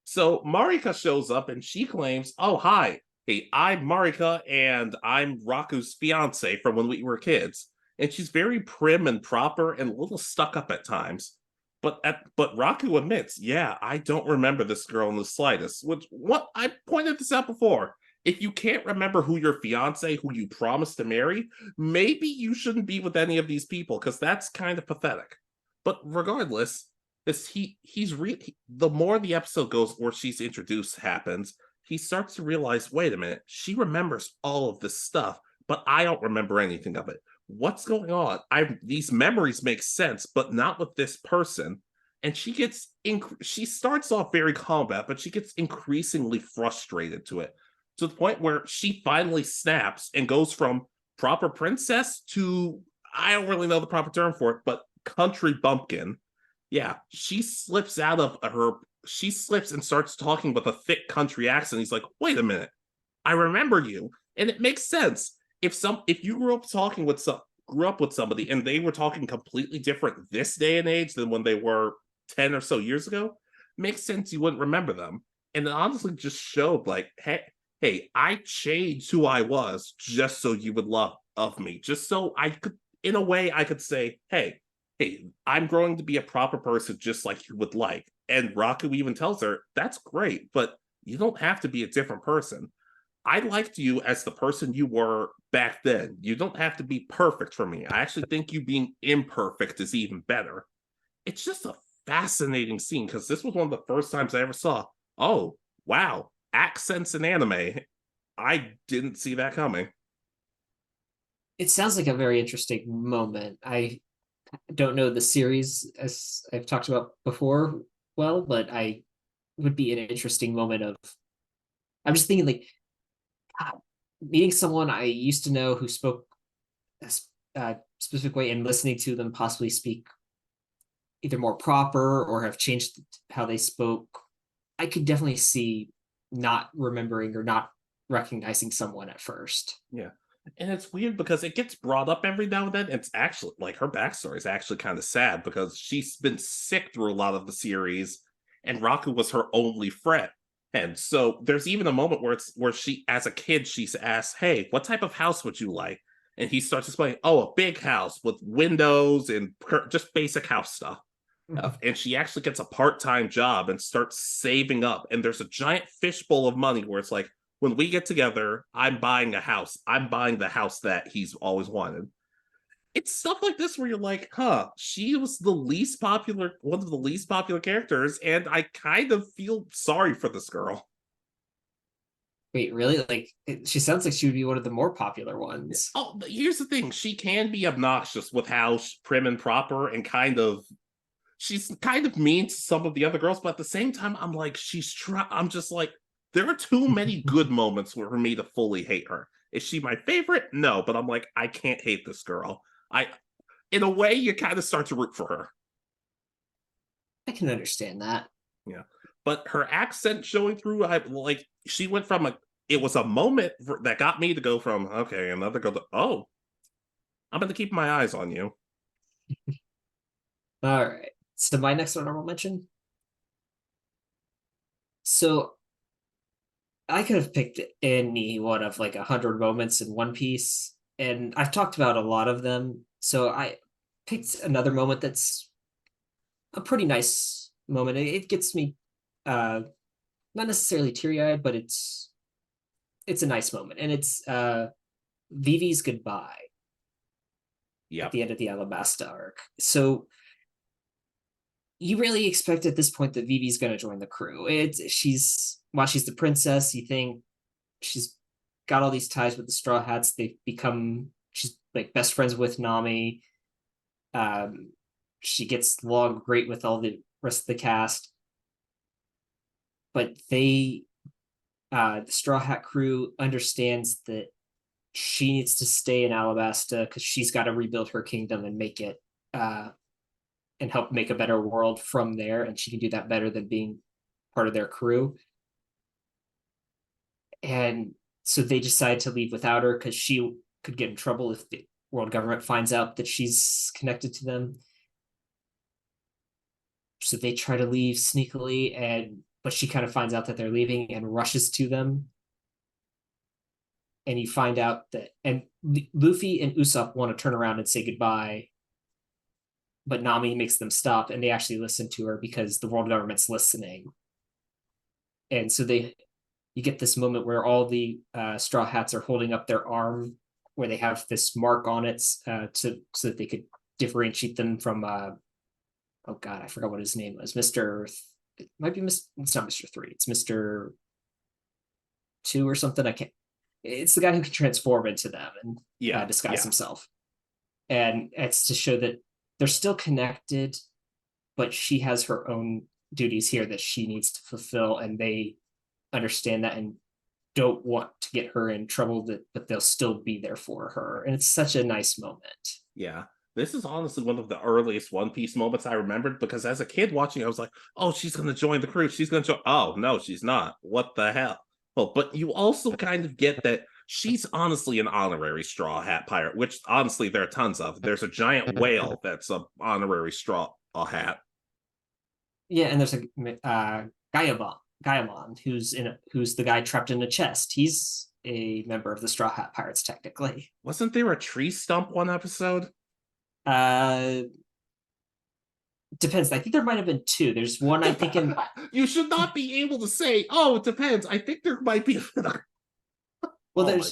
So Marika shows up and she claims, "Oh, hi, hey, I'm Marika and I'm Raku's fiance from when we were kids." And she's very prim and proper and a little stuck up at times. But Raku admits, yeah, I don't remember this girl in the slightest. Which what I pointed this out before. If you can't remember who your fiance, who you promised to marry, maybe you shouldn't be with any of these people because that's kind of pathetic. But regardless, the more the episode goes or she's introduced happens, he starts to realize, wait a minute, she remembers all of this stuff, but I don't remember anything of it. What's going on? These memories make sense, but not with this person. And she starts off very combat, but she gets increasingly frustrated to the point where she finally snaps and goes from proper princess to, I don't really know the proper term for it, but country bumpkin. Yeah, she slips and starts talking with a thick country accent. He's like, wait a minute, I remember you. And it makes sense. If you grew up with somebody and they were talking completely different this day and age than when they were 10 or so years ago, makes sense you wouldn't remember them. And it honestly just showed like, hey, I changed who I was just so you would love of me, just so I could, in a way, I could say, hey, I'm growing to be a proper person just like you would like. And Raku even tells her, that's great, but you don't have to be a different person. I liked you as the person you were back then. You don't have to be perfect for me. I actually think you being imperfect is even better. It's just a fascinating scene because this was one of the first times I ever saw, oh, wow, accents in anime. I didn't see that coming. It sounds like a very interesting moment. I don't know the series as I've talked about before well, but I would be an interesting moment of I'm just thinking like meeting someone I used to know who spoke a specific way and listening to them possibly speak either more proper or have changed how they spoke. I could definitely see not remembering or not recognizing someone at first. Yeah. And it's weird because it gets brought up every now and then. It's actually like her backstory is actually kind of sad because she's been sick through a lot of the series, and Raku was her only friend. And so there's even a moment where she, as a kid, she's asked, "Hey, what type of house would you like?" And he starts explaining, "Oh, a big house with windows and just basic house stuff." And she actually gets a part-time job and starts saving up. And there's a giant fishbowl of money where it's like, when we get together, I'm buying a house. I'm buying the house that he's always wanted. It's stuff like this where you're like, huh, she was one of the least popular characters, and I kind of feel sorry for this girl. Wait, really? Like she sounds like she would be one of the more popular ones. Oh, here's the thing. She can be obnoxious with how prim and proper and she's kind of mean to some of the other girls, but at the same time, I'm just like, there are too many good moments for me to fully hate her. Is she my favorite? No, but I'm like, I can't hate this girl. In a way, you kind of start to root for her. I can understand that. Yeah, but her accent showing through, she went from it was a moment that got me to go from, okay, another girl to, oh, I'm going to keep my eyes on you. All right. So my next honorable mention. So I could have picked any one of like 100 moments in One Piece, and I've talked about a lot of them. So picked another moment that's a pretty nice moment. It gets me not necessarily teary-eyed, but it's a nice moment. And it's Vivi's goodbye at the end of the Alabasta arc. So you really expect at this point that Vivi's going to join the crew. While she's the princess, you think she's got all these ties with the Straw Hats. She's like best friends with Nami. She gets along great with all the rest of the cast. But the Straw Hat crew understands that she needs to stay in Alabasta because she's got to rebuild her kingdom and make it and help make a better world from there. And she can do that better than being part of their crew. And so they decide to leave without her because she could get in trouble if the world government finds out that she's connected to them. So they try to leave sneakily, but she kind of finds out that they're leaving and rushes to them. And you find out that, and Luffy and Usopp want to turn around and say goodbye, but Nami makes them stop, and they actually listen to her because the world government's listening. And so you get this moment where all the Straw Hats are holding up their arm, where they have this mark on it so that they could differentiate them from oh god, I forgot what his name was. It might be it's not Mr. 3. It's Mr. 2 or something. It's the guy who can transform into them and disguise himself. And it's to show that they're still connected, but she has her own duties here that she needs to fulfill, and they understand that and don't want to get her in trouble, but they'll still be there for her. And it's such a nice moment. Yeah. This is honestly one of the earliest One Piece moments I remembered, because as a kid watching, I was like, oh, she's going to join the crew. She's going to join. Oh, no, she's not. What the hell? Well, but you also kind of get that she's honestly an honorary Straw Hat pirate, which honestly there are tons of. There's a giant whale that's an honorary Straw Hat. Yeah, and there's a Gaiamon, who's the guy trapped in a chest. He's a member of the Straw Hat Pirates, technically. Wasn't there a tree stump one episode? Depends. I think there might have been 2. There's one, I think, in you should not be able to say, oh, it depends. I think there might be well,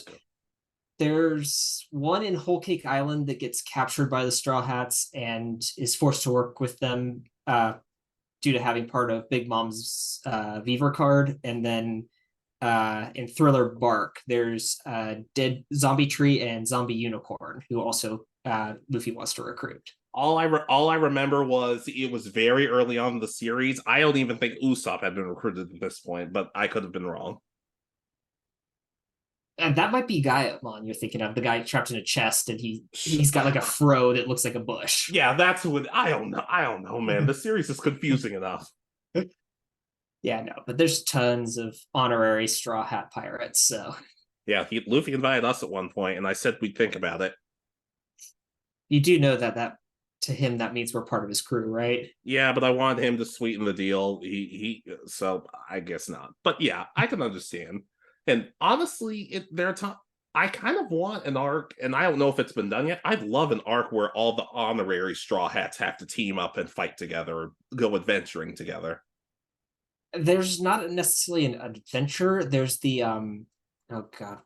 there's one in Whole Cake Island that gets captured by the Straw Hats and is forced to work with them due to having part of Big Mom's Beaver card. And then in Thriller Bark, there's Dead Zombie Tree and Zombie Unicorn, who also Luffy wants to recruit. All I remember was it was very early on in the series. I don't even think Usopp had been recruited at this point, but I could have been wrong. And that might be Gaiamon you're thinking of, the guy trapped in a chest, and he's got like a fro that looks like a bush. Yeah, that's what I don't know, man. The series is confusing enough. Yeah, no, but there's tons of honorary Straw Hat pirates, so. Yeah, Luffy invited us at one point, and I said we'd think about it. You do know that to him that means we're part of his crew, right? Yeah, but I wanted him to sweeten the deal. So I guess not. But yeah, I can understand. And honestly, I kind of want an arc, and I don't know if it's been done yet. I'd love an arc where all the honorary Straw Hats have to team up and fight together or go adventuring together. There's not necessarily an adventure. There's the oh god.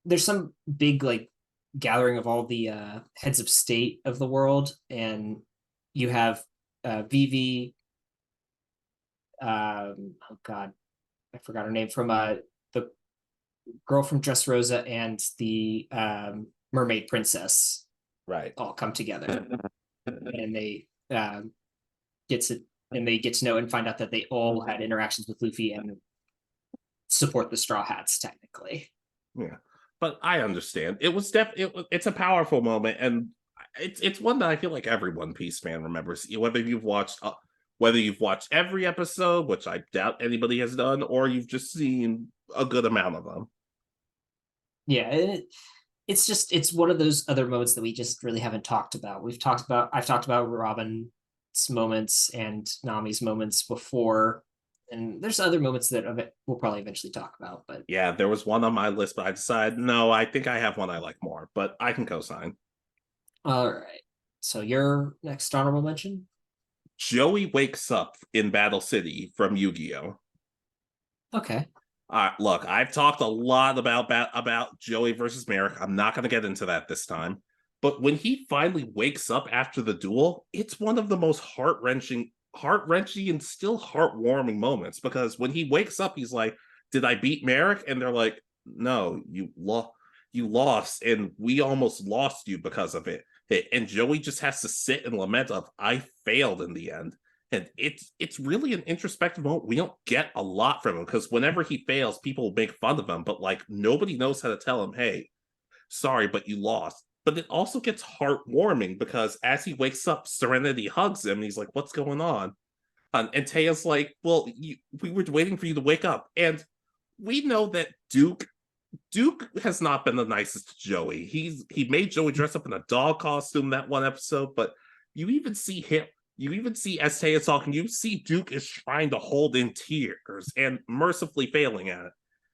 There's some big like gathering of all the heads of state of the world, and you have Vivi. Oh god, I forgot her name, from the girl from Dressrosa and the mermaid princess, right? All come together, and they get to know and find out that they all had interactions with Luffy and support the Straw Hats technically. Yeah, but I understand. It was it's a powerful moment, and it's one that I feel like every One Piece fan remembers, whether you've watched every episode, which I doubt anybody has done, or you've just seen a good amount of them. Yeah, it's one of those other moments that we just really haven't talked about. I've talked about Robin's moments and Nami's moments before, and there's other moments that we'll probably eventually talk about. But yeah, there was one on my list, but I decided no, I think I have one I like more, but I can co-sign. All right. So your next honorable mention? Joey wakes up in Battle City from Yu-Gi-Oh. Okay. Look, I've talked a lot about Joey versus Merrick. I'm not going to get into that this time. But when he finally wakes up after the duel, it's one of the most heart wrenching and still heartwarming moments. Because when he wakes up, he's like, "Did I beat Merrick?" And they're like, "No, you lost, and we almost lost you because of it." And Joey just has to sit and lament of, "I failed in the end." And it's really an introspective moment. We don't get a lot from him because whenever he fails, people make fun of him, but like nobody knows how to tell him, "Hey, sorry, but you lost." But it also gets heartwarming because as he wakes up, Serenity hugs him and he's like, "What's going on?" And Taya's like, "Well, we were waiting for you to wake up." And we know that Duke has not been the nicest to Joey. He made Joey dress up in a dog costume that one episode, but you even see him. You even see as Tay is talking, you see Duke is trying to hold in tears and mercifully failing at it.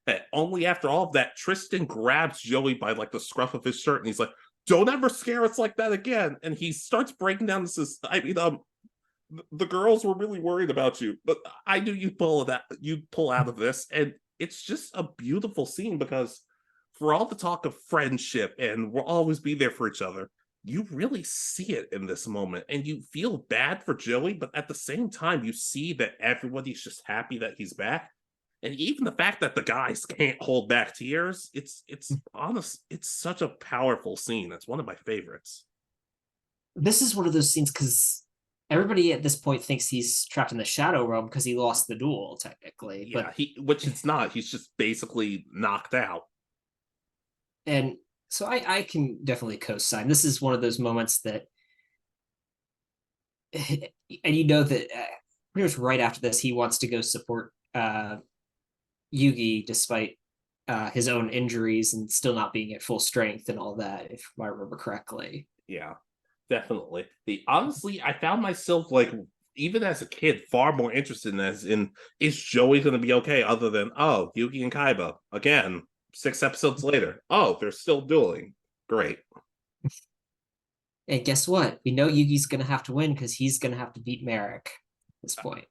And only after all of that, Tristan grabs Joey by like the scruff of his shirt and he's like, "Don't ever scare us like that again." And he starts breaking down this. I mean, the girls were really worried about you, but I knew you'd pull out of this. And it's just a beautiful scene because for all the talk of friendship and we'll always be there for each other, you really see it in this moment and you feel bad for Joey, but at the same time, you see that everybody's just happy that he's back. And even the fact that the guys can't hold back tears, it's honest, it's such a powerful scene. It's one of my favorites. This is one of those scenes because everybody at this point thinks he's trapped in the shadow realm because he lost the duel, technically. Yeah, But which it's not. He's just basically knocked out. and so I can definitely co-sign. This is one of those moments that, and you know that pretty much right after this, he wants to go support Yugi despite his own injuries and still not being at full strength and all that, if I remember correctly. Yeah, definitely. The honestly, I found myself like even as a kid far more interested in as in is Joey going to be okay? Other than oh, Yugi and Kaiba again. 6 episodes later, oh, they're still dueling. Great. And guess what? We know Yugi's going to have to win because he's going to have to beat Merrick at this point.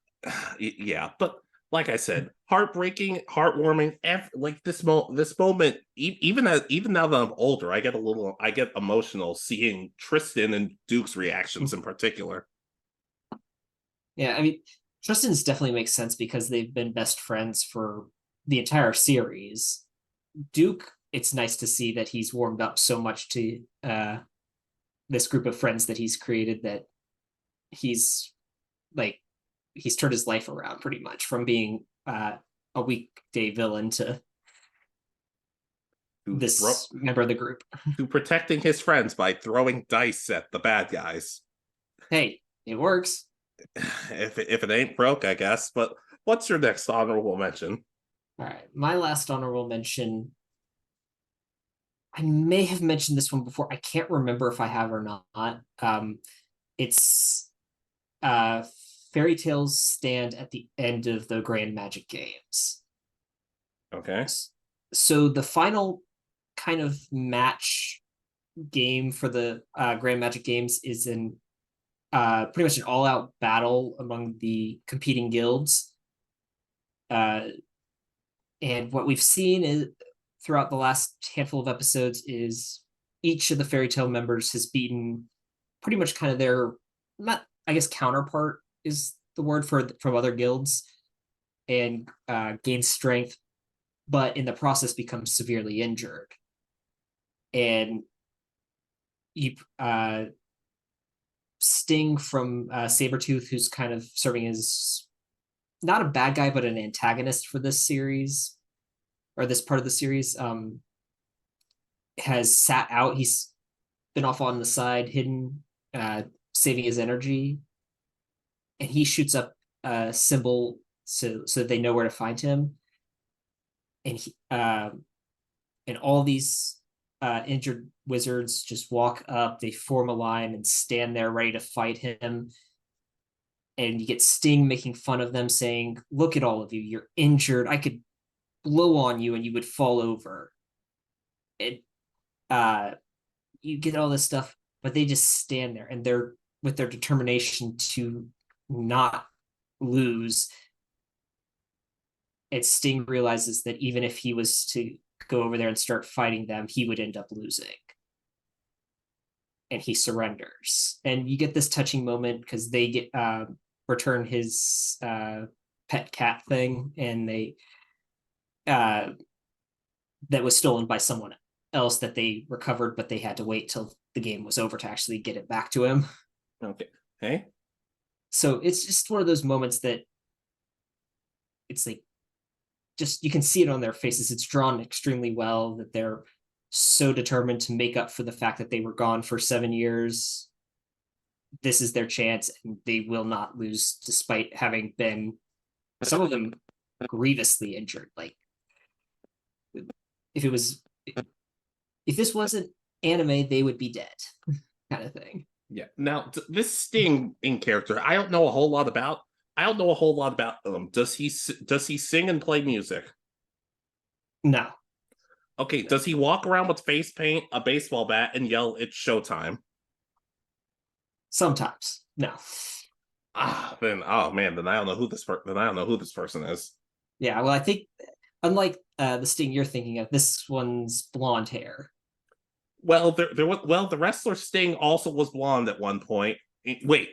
Yeah, but like I said, heartbreaking, heartwarming. Like this moment, even now that I'm older, I get emotional seeing Tristan and Duke's reactions in particular. Yeah, I mean, Tristan's definitely makes sense because they've been best friends for the entire series. Duke, it's nice to see that he's warmed up so much to this group of friends that he's created that he's like he's turned his life around pretty much from being a weekday villain to this member of the group. To protecting his friends by throwing dice at the bad guys. Hey, it works. If it ain't broke, I guess. But what's your next honorable mention? All right, my last honorable mention. I may have mentioned this one before. I can't remember if I have or not. It's Fairy Tales stand at the end of the Grand Magic Games. Okay. So the final kind of match game for the Grand Magic Games is in pretty much an all-out battle among the competing guilds. And what we've seen is throughout the last handful of episodes is each of the Fairy Tale members has beaten pretty much kind of their, not I guess counterpart is the word for from other guilds, and gains strength, but in the process becomes severely injured. And you Sting from Sabretooth, who's kind of serving as not a bad guy, but an antagonist for this series, or this part of the series, has sat out. He's been off on the side, hidden, saving his energy. And he shoots up a symbol so that they know where to find him. And and all these injured wizards just walk up, they form a line and stand there ready to fight him. And you get Sting making fun of them, saying, "Look at all of you, you're injured. I could blow on you and you would fall over." You get all this stuff, but they just stand there, and they're with their determination to not lose. And Sting realizes that even if he was to go over there and start fighting them, he would end up losing. And he surrenders. And you get this touching moment because they get return his pet cat thing, and they that was stolen by someone else that they recovered, but they had to wait till the game was over to actually get it back to him. Okay. Hey. So it's just one of those moments that it's like, just you can see it on their faces. It's drawn extremely well, that they're so determined to make up for the fact that they were gone for 7 years. This is their chance, and they will not lose, despite having been, some of them, grievously injured. Like, if this wasn't anime, they would be dead, kind of thing. Yeah. Now, this Sting in character, I don't know a whole lot about. Does he sing and play music? No. Okay. Does he walk around with face paint, a baseball bat, and yell, "It's showtime"? Sometimes. No. Then I don't know who this person is. Yeah, well, I think unlike the Sting you're thinking of, this one's blonde hair. Well, the wrestler Sting also was blonde at one point. Wait.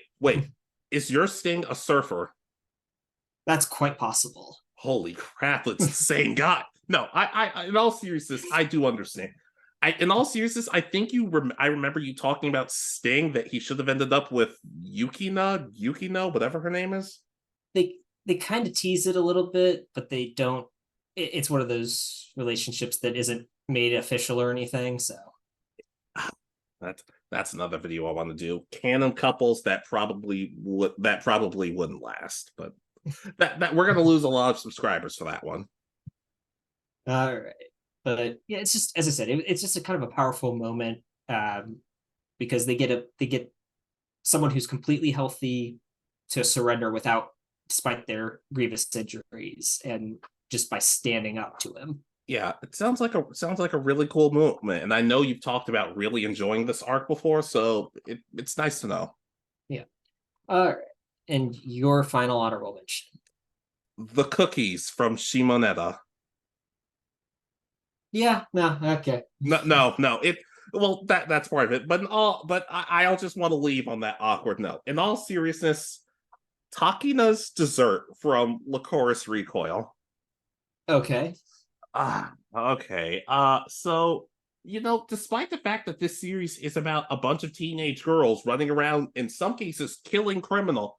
Is your Sting a surfer? That's quite possible. Holy crap, it's the same guy. No, I in all seriousness, I do understand. In all seriousness, I think I remember you talking about Sting, that he should have ended up with Yukino, whatever her name is. They kind of tease it a little bit, but they don't. It's one of those relationships that isn't made official or anything. So that's another video I want to do. Canon couples that probably wouldn't last, but that we're gonna lose a lot of subscribers for that one. All right. But yeah, it's just, as I said, it's just a kind of a powerful moment, because they get someone who's completely healthy to surrender despite their grievous injuries, and just by standing up to him. Yeah, it sounds like a really cool movement, and I know you've talked about really enjoying this arc before, so it's nice to know. Yeah. All right. And your final honorable mention? The cookies from Shimoneta. Yeah, no, okay. No. That's part of it. But I'll just want to leave on that awkward note. In all seriousness, Takina's dessert from Licorice Recoil. Okay. Okay. So, despite the fact that this series is about a bunch of teenage girls running around, in some cases killing criminals,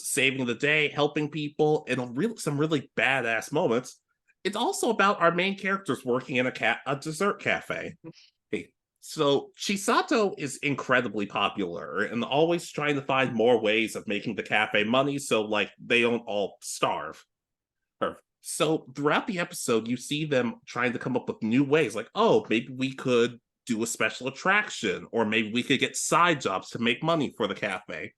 saving the day, helping people, in some really badass moments, it's also about our main characters working in a dessert cafe. Hey, so Chisato is incredibly popular and always trying to find more ways of making the cafe money, so like they don't all starve. So throughout the episode, you see them trying to come up with new ways, like, oh, maybe we could do a special attraction, or maybe we could get side jobs to make money for the cafe.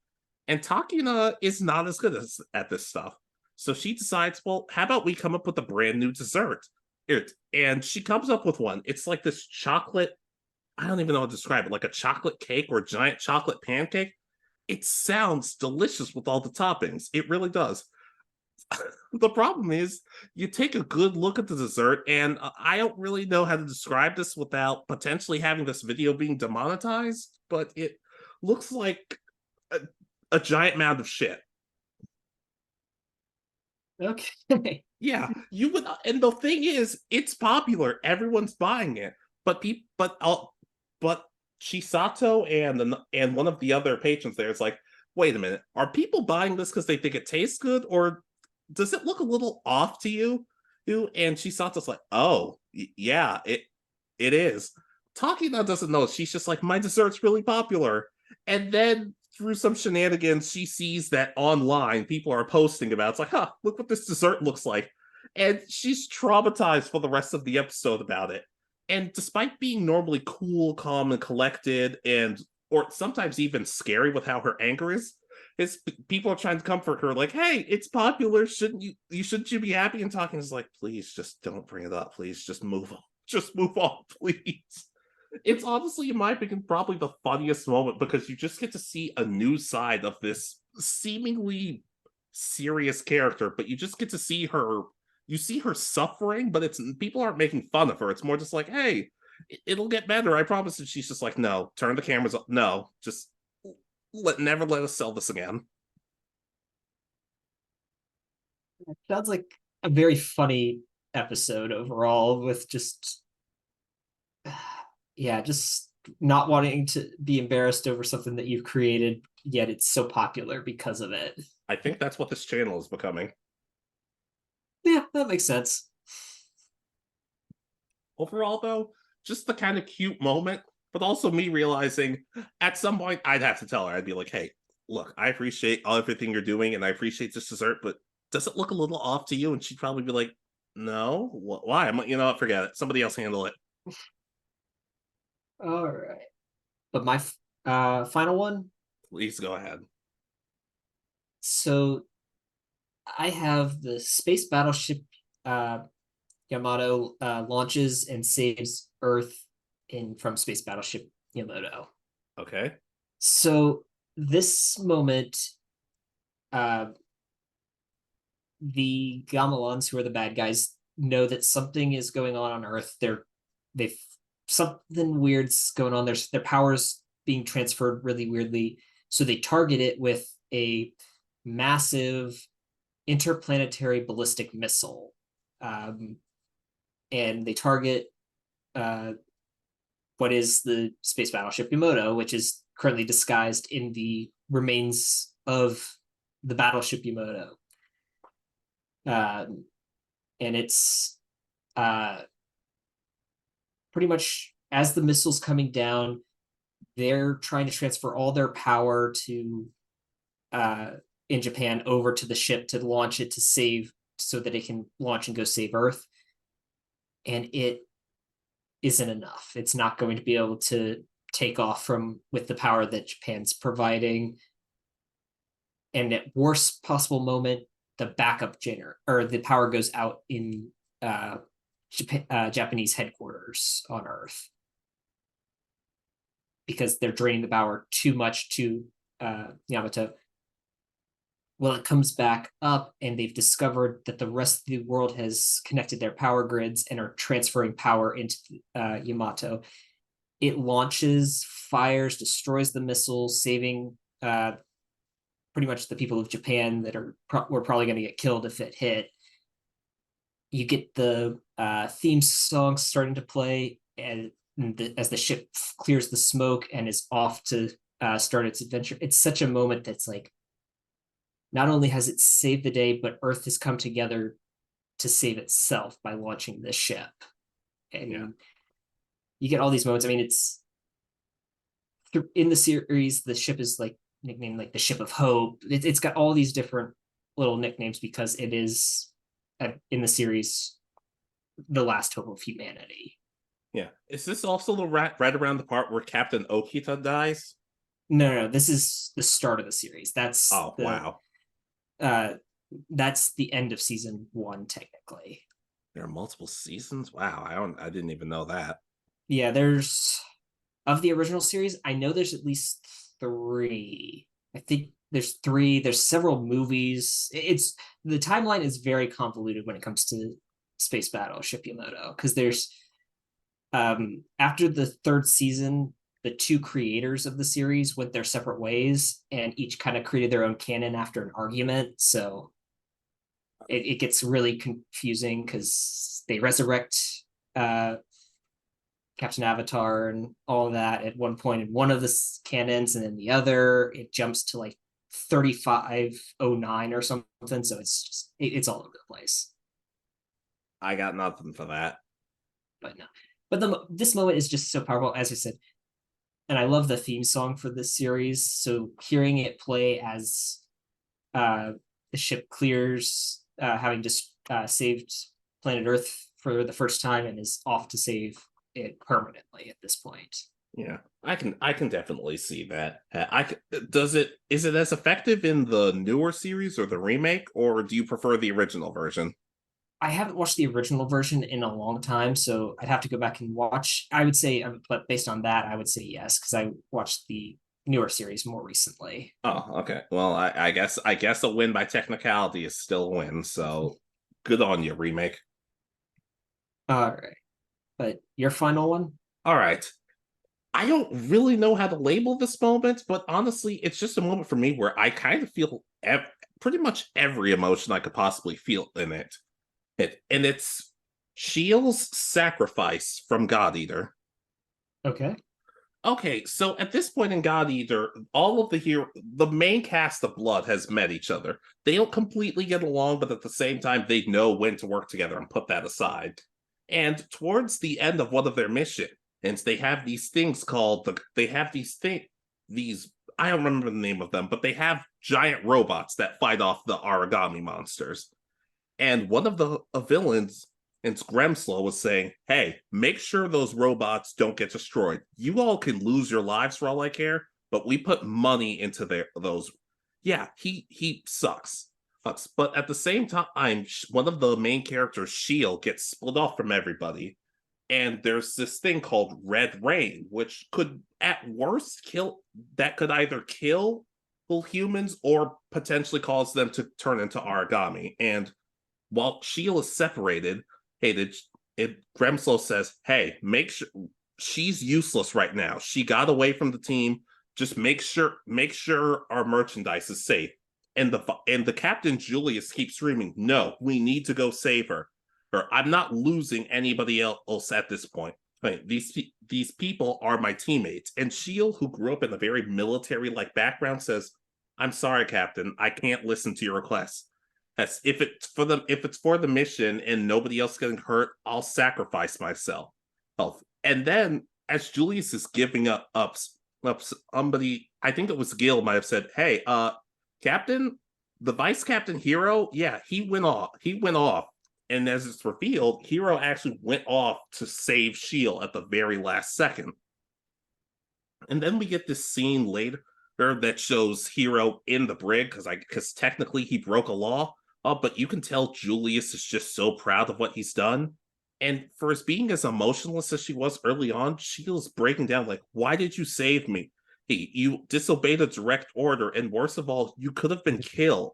And Takina is not as good at this stuff. So she decides, well, how about we come up with a brand new dessert? And she comes up with one. It's like this chocolate, I don't even know how to describe it, like a chocolate cake or a giant chocolate pancake. It sounds delicious with all the toppings. It really does. The problem is, you take a good look at the dessert, and I don't really know how to describe this without potentially having this video being demonetized, but it looks like a giant mound of shit. Okay. Yeah, you would, and the thing is, it's popular. Everyone's buying it, but Chisato and one of the other patrons there is like, wait a minute, are people buying this because they think it tastes good, or does it look a little off to you? And Chisato's like, oh, yeah, it is. Takina doesn't know. She's just like, my dessert's really popular. And then through some shenanigans, she sees that online people are posting about it. It's like, huh, look what this dessert looks like. And she's traumatized for the rest of the episode about it. And despite being normally cool, calm, and collected, or sometimes even scary with how her anger is, people are trying to comfort her, like, hey, it's popular, shouldn't you be happy? And Takina's like, please just don't bring it up, please just move on, please. It's honestly, in my opinion, probably the funniest moment because you just get to see a new side of this seemingly serious character, but you just get to see her. You see her suffering, but it's people aren't making fun of her. It's more just like, hey, it'll get better, I promise. And she's just like, no, turn the cameras up. No, just never let us sell this again. Sounds like a very funny episode overall, with just yeah, just not wanting to be embarrassed over something that you've created, yet it's so popular because of it. I think that's what this channel is becoming. Yeah, that makes sense. Overall, though, just the kind of cute moment, but also me realizing at some point I'd have to tell her, I'd be like, hey, look, I appreciate everything you're doing and I appreciate this dessert, but does it look a little off to you? And she'd probably be like, no, why? You know what, forget it. Somebody else handle it. All right. But my final one. Please go ahead. So I have the space battleship Yamato launches and saves Earth from space battleship Yamato. Okay. So this moment, the Gamelons, who are the bad guys, know that something is going on Earth. They've something weird's going on. Their powers being transferred really weirdly. So they target it with a massive interplanetary ballistic missile. And they target what is the space battleship Yamato, which is currently disguised in the remains of the battleship Yamato. And it's pretty much as the missile's coming down, they're trying to transfer all their power to in Japan over to the ship to launch it to save, so that it can launch and go save Earth. And it isn't enough. It's not going to be able to take off with the power that Japan's providing. And at worst possible moment, the backup generator or the power goes out in Japanese headquarters on Earth, because they're draining the power too much to Yamato. Well, it comes back up, and they've discovered that the rest of the world has connected their power grids and are transferring power into Yamato. It launches, fires, destroys the missiles, saving pretty much the people of Japan that were probably going to get killed if it hit. You get the theme song starting to play, and as the ship clears the smoke and is off to start its adventure. It's such a moment that's like, not only has it saved the day, but Earth has come together to save itself by launching this ship. And you get all these moments. I mean, it's in the series, the ship is like nicknamed like the Ship of Hope. It's got all these different little nicknames because it is in the series the last hope of humanity. Yeah. Is this also the right around the part where Captain Okita dies? No, this is the start of the series. Wow. That's the end of season 1, technically. There are multiple seasons? Wow, I didn't even know that. Yeah, there's of the original series, I know there's at least 3. I think there's 3. There's several movies. It's the timeline is very convoluted when it comes to Space Battleship Yamato, because there's after the 3rd season, the 2 creators of the series went their separate ways, and each kind of created their own canon after an argument. So it gets really confusing because they resurrect Captain Avatar and all of that at one point in one of the canons, and then the other it jumps to like 3509 or something. So it's all over the place. I got nothing for that. But no, but this moment is just so powerful, as I said. And I love the theme song for this series. So hearing it play as the ship clears, having just saved planet Earth for the first time and is off to save it permanently at this point. Yeah, I can definitely see that. Is it as effective in the newer series or the remake, or do you prefer the original version? I haven't watched the original version in a long time, so I'd have to go back and watch. I would say, but based on that, I would say yes, because I watched the newer series more recently. Oh, okay. Well, I guess a win by technicality is still a win. So good on you, remake. All right, but your final one? All right. I don't really know how to label this moment, but honestly, it's just a moment for me where I kind of feel pretty much every emotion I could possibly feel in it. And it's Shiel's sacrifice from God Eater. Okay. Okay, so at this point in God Eater, all of the main cast of Blood has met each other. They don't completely get along, but at the same time, they know when to work together and put that aside. And towards the end of one of their missions, they have these things they have these, I don't remember the name of them, but they have giant robots that fight off the origami monsters. And one of the villains, it's Gremslow, was saying, hey, make sure those robots don't get destroyed. You all can lose your lives for all I care, but we put money into those. Yeah, he sucks. But at the same time, one of the main characters, Shield, gets split off from everybody. And there's this thing called Red Rain, which could at worst could either kill humans or potentially cause them to turn into origami. And while Shield is separated, Gremslow says, hey, make sure she's useless right now. She got away from the team. Just make sure our merchandise is safe. And the Captain Julius keeps screaming, no, we need to go save her. Or I'm not losing anybody else at this point. Right, these people are my teammates. And Shield, who grew up in a very military-like background, says, I'm sorry, Captain, I can't listen to your requests. If it's for the mission and nobody else getting hurt, I'll sacrifice myself. And then as Julius is giving up somebody, I think it was Gil, might have said, hey, Captain, the vice captain Hiro, yeah, he went off. And as it's revealed, Hiro actually went off to save Shield at the very last second. And then we get this scene later that shows Hiro in the brig, because technically he broke a law. But you can tell Julius is just so proud of what he's done. And for as being as emotionless as she was early on, Shield's breaking down like, why did you save me? Hey, you disobeyed a direct order, and worst of all, you could have been killed.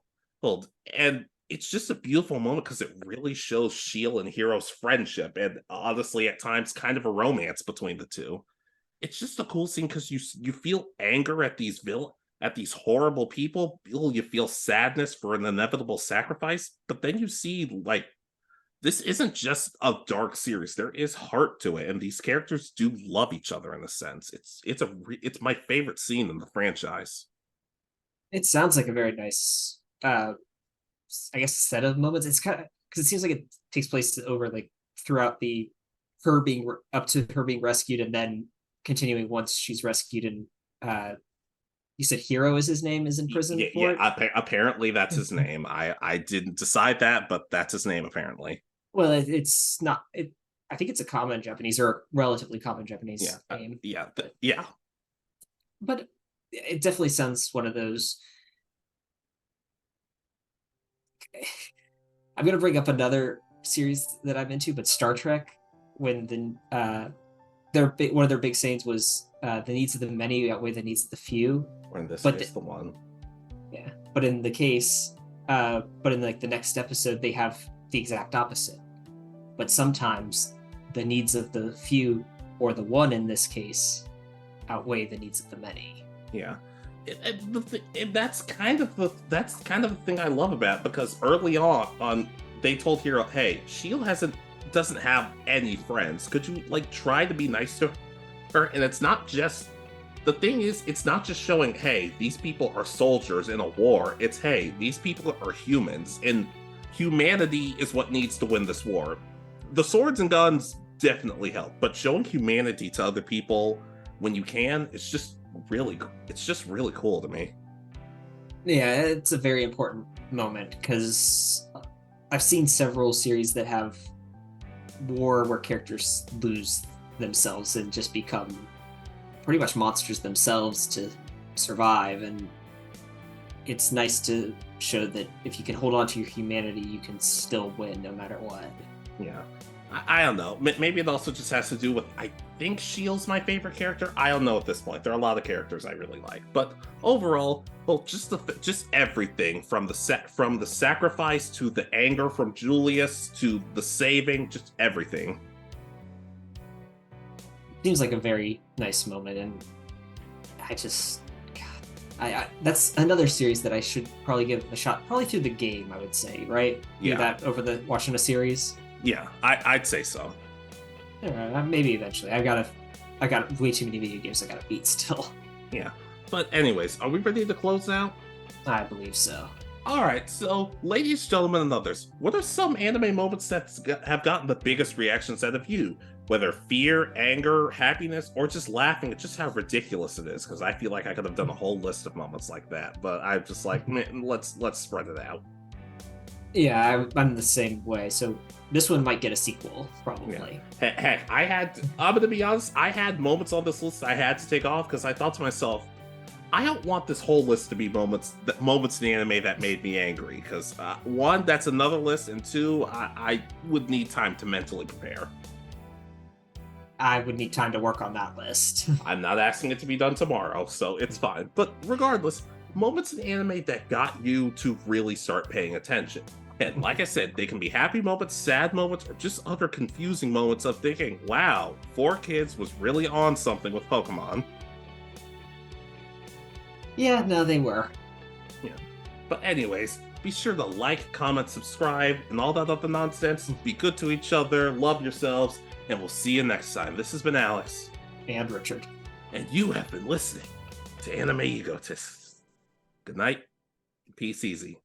And it's just a beautiful moment because it really shows Shield and Hiro's friendship, and honestly, at times, kind of a romance between the two. It's just a cool scene because you feel anger at these horrible people. You feel sadness for an inevitable sacrifice, but then you see like this isn't just a dark series. There is heart to it, and these characters do love each other in a sense. It's my favorite scene in the franchise. It sounds like a very nice, I guess, set of moments. It's kind of because it seems like it takes place over like throughout her being up to her being rescued, and then continuing once she's rescued. And you said Hiro is his name, is in prison for it. Apparently that's his name. I didn't decide that, but that's his name apparently. Well, it's not. I think it's a common Japanese or relatively common Japanese name. Yeah. But it definitely sounds one of those. I'm gonna bring up another series that I'm into, but Star Trek. When one of their big sayings was the needs of the many outweigh the needs of the few. Or in this case, the one. Yeah, but in like the next episode, they have the exact opposite. But sometimes the needs of the few, or the one in this case, outweigh the needs of the many. Yeah. That's kind of the thing I love about it, because early on they told Hiro, hey, Shield doesn't have any friends. Could you like try to be nice to her? And it's not just showing, hey, these people are soldiers in a war. It's, hey, these people are humans, and humanity is what needs to win this war. The swords and guns definitely help, but showing humanity to other people when you can, it's just really cool to me. Yeah, it's a very important moment because I've seen several series that have war where characters lose themselves and just become pretty much monsters themselves to survive, and it's nice to show that if you can hold on to your humanity, you can still win no matter what. Yeah. I don't know. Maybe it also just has to do with, I think Ciel's my favorite character. I don't know at this point. There are a lot of characters I really like, but overall, well, just everything from the sacrifice to the anger from Julius to the saving, just everything. Seems like a very nice moment, and that's another series that I should probably give a shot, probably through the game, I would say, right? Yeah. That over the watching a series. Yeah, I'd say so. Maybe eventually. I got way too many video games I gotta beat still. Yeah. But anyways, are we ready to close now? I believe so. Alright, so ladies, gentlemen, and others, what are some anime moments that have gotten the biggest reactions out of you? Whether fear, anger, happiness, or just laughing at just how ridiculous it is, because I feel like I could have done a whole list of moments like that, but I'm just like, let's spread it out. Yeah, I'm the same way, so this one might get a sequel, probably. Yeah. Heck, I'm gonna be honest, I had moments on this list I had to take off because I thought to myself, I don't want this whole list to be moments in the anime that made me angry, because one, that's another list, and two, I would need time to mentally prepare. I would need time to work on that list. I'm not asking it to be done tomorrow, so it's fine. But regardless, moments in anime that got you to really start paying attention. And like I said, they can be happy moments, sad moments, or just other confusing moments of thinking, wow, 4Kids was really on something with Pokemon. Yeah, no, they were. Yeah. But anyways, be sure to like, comment, subscribe, and all that other nonsense. Be good to each other, love yourselves, and we'll see you next time. This has been Alex. And Richard. And you have been listening to Anime Egotists. Good night. Peace easy.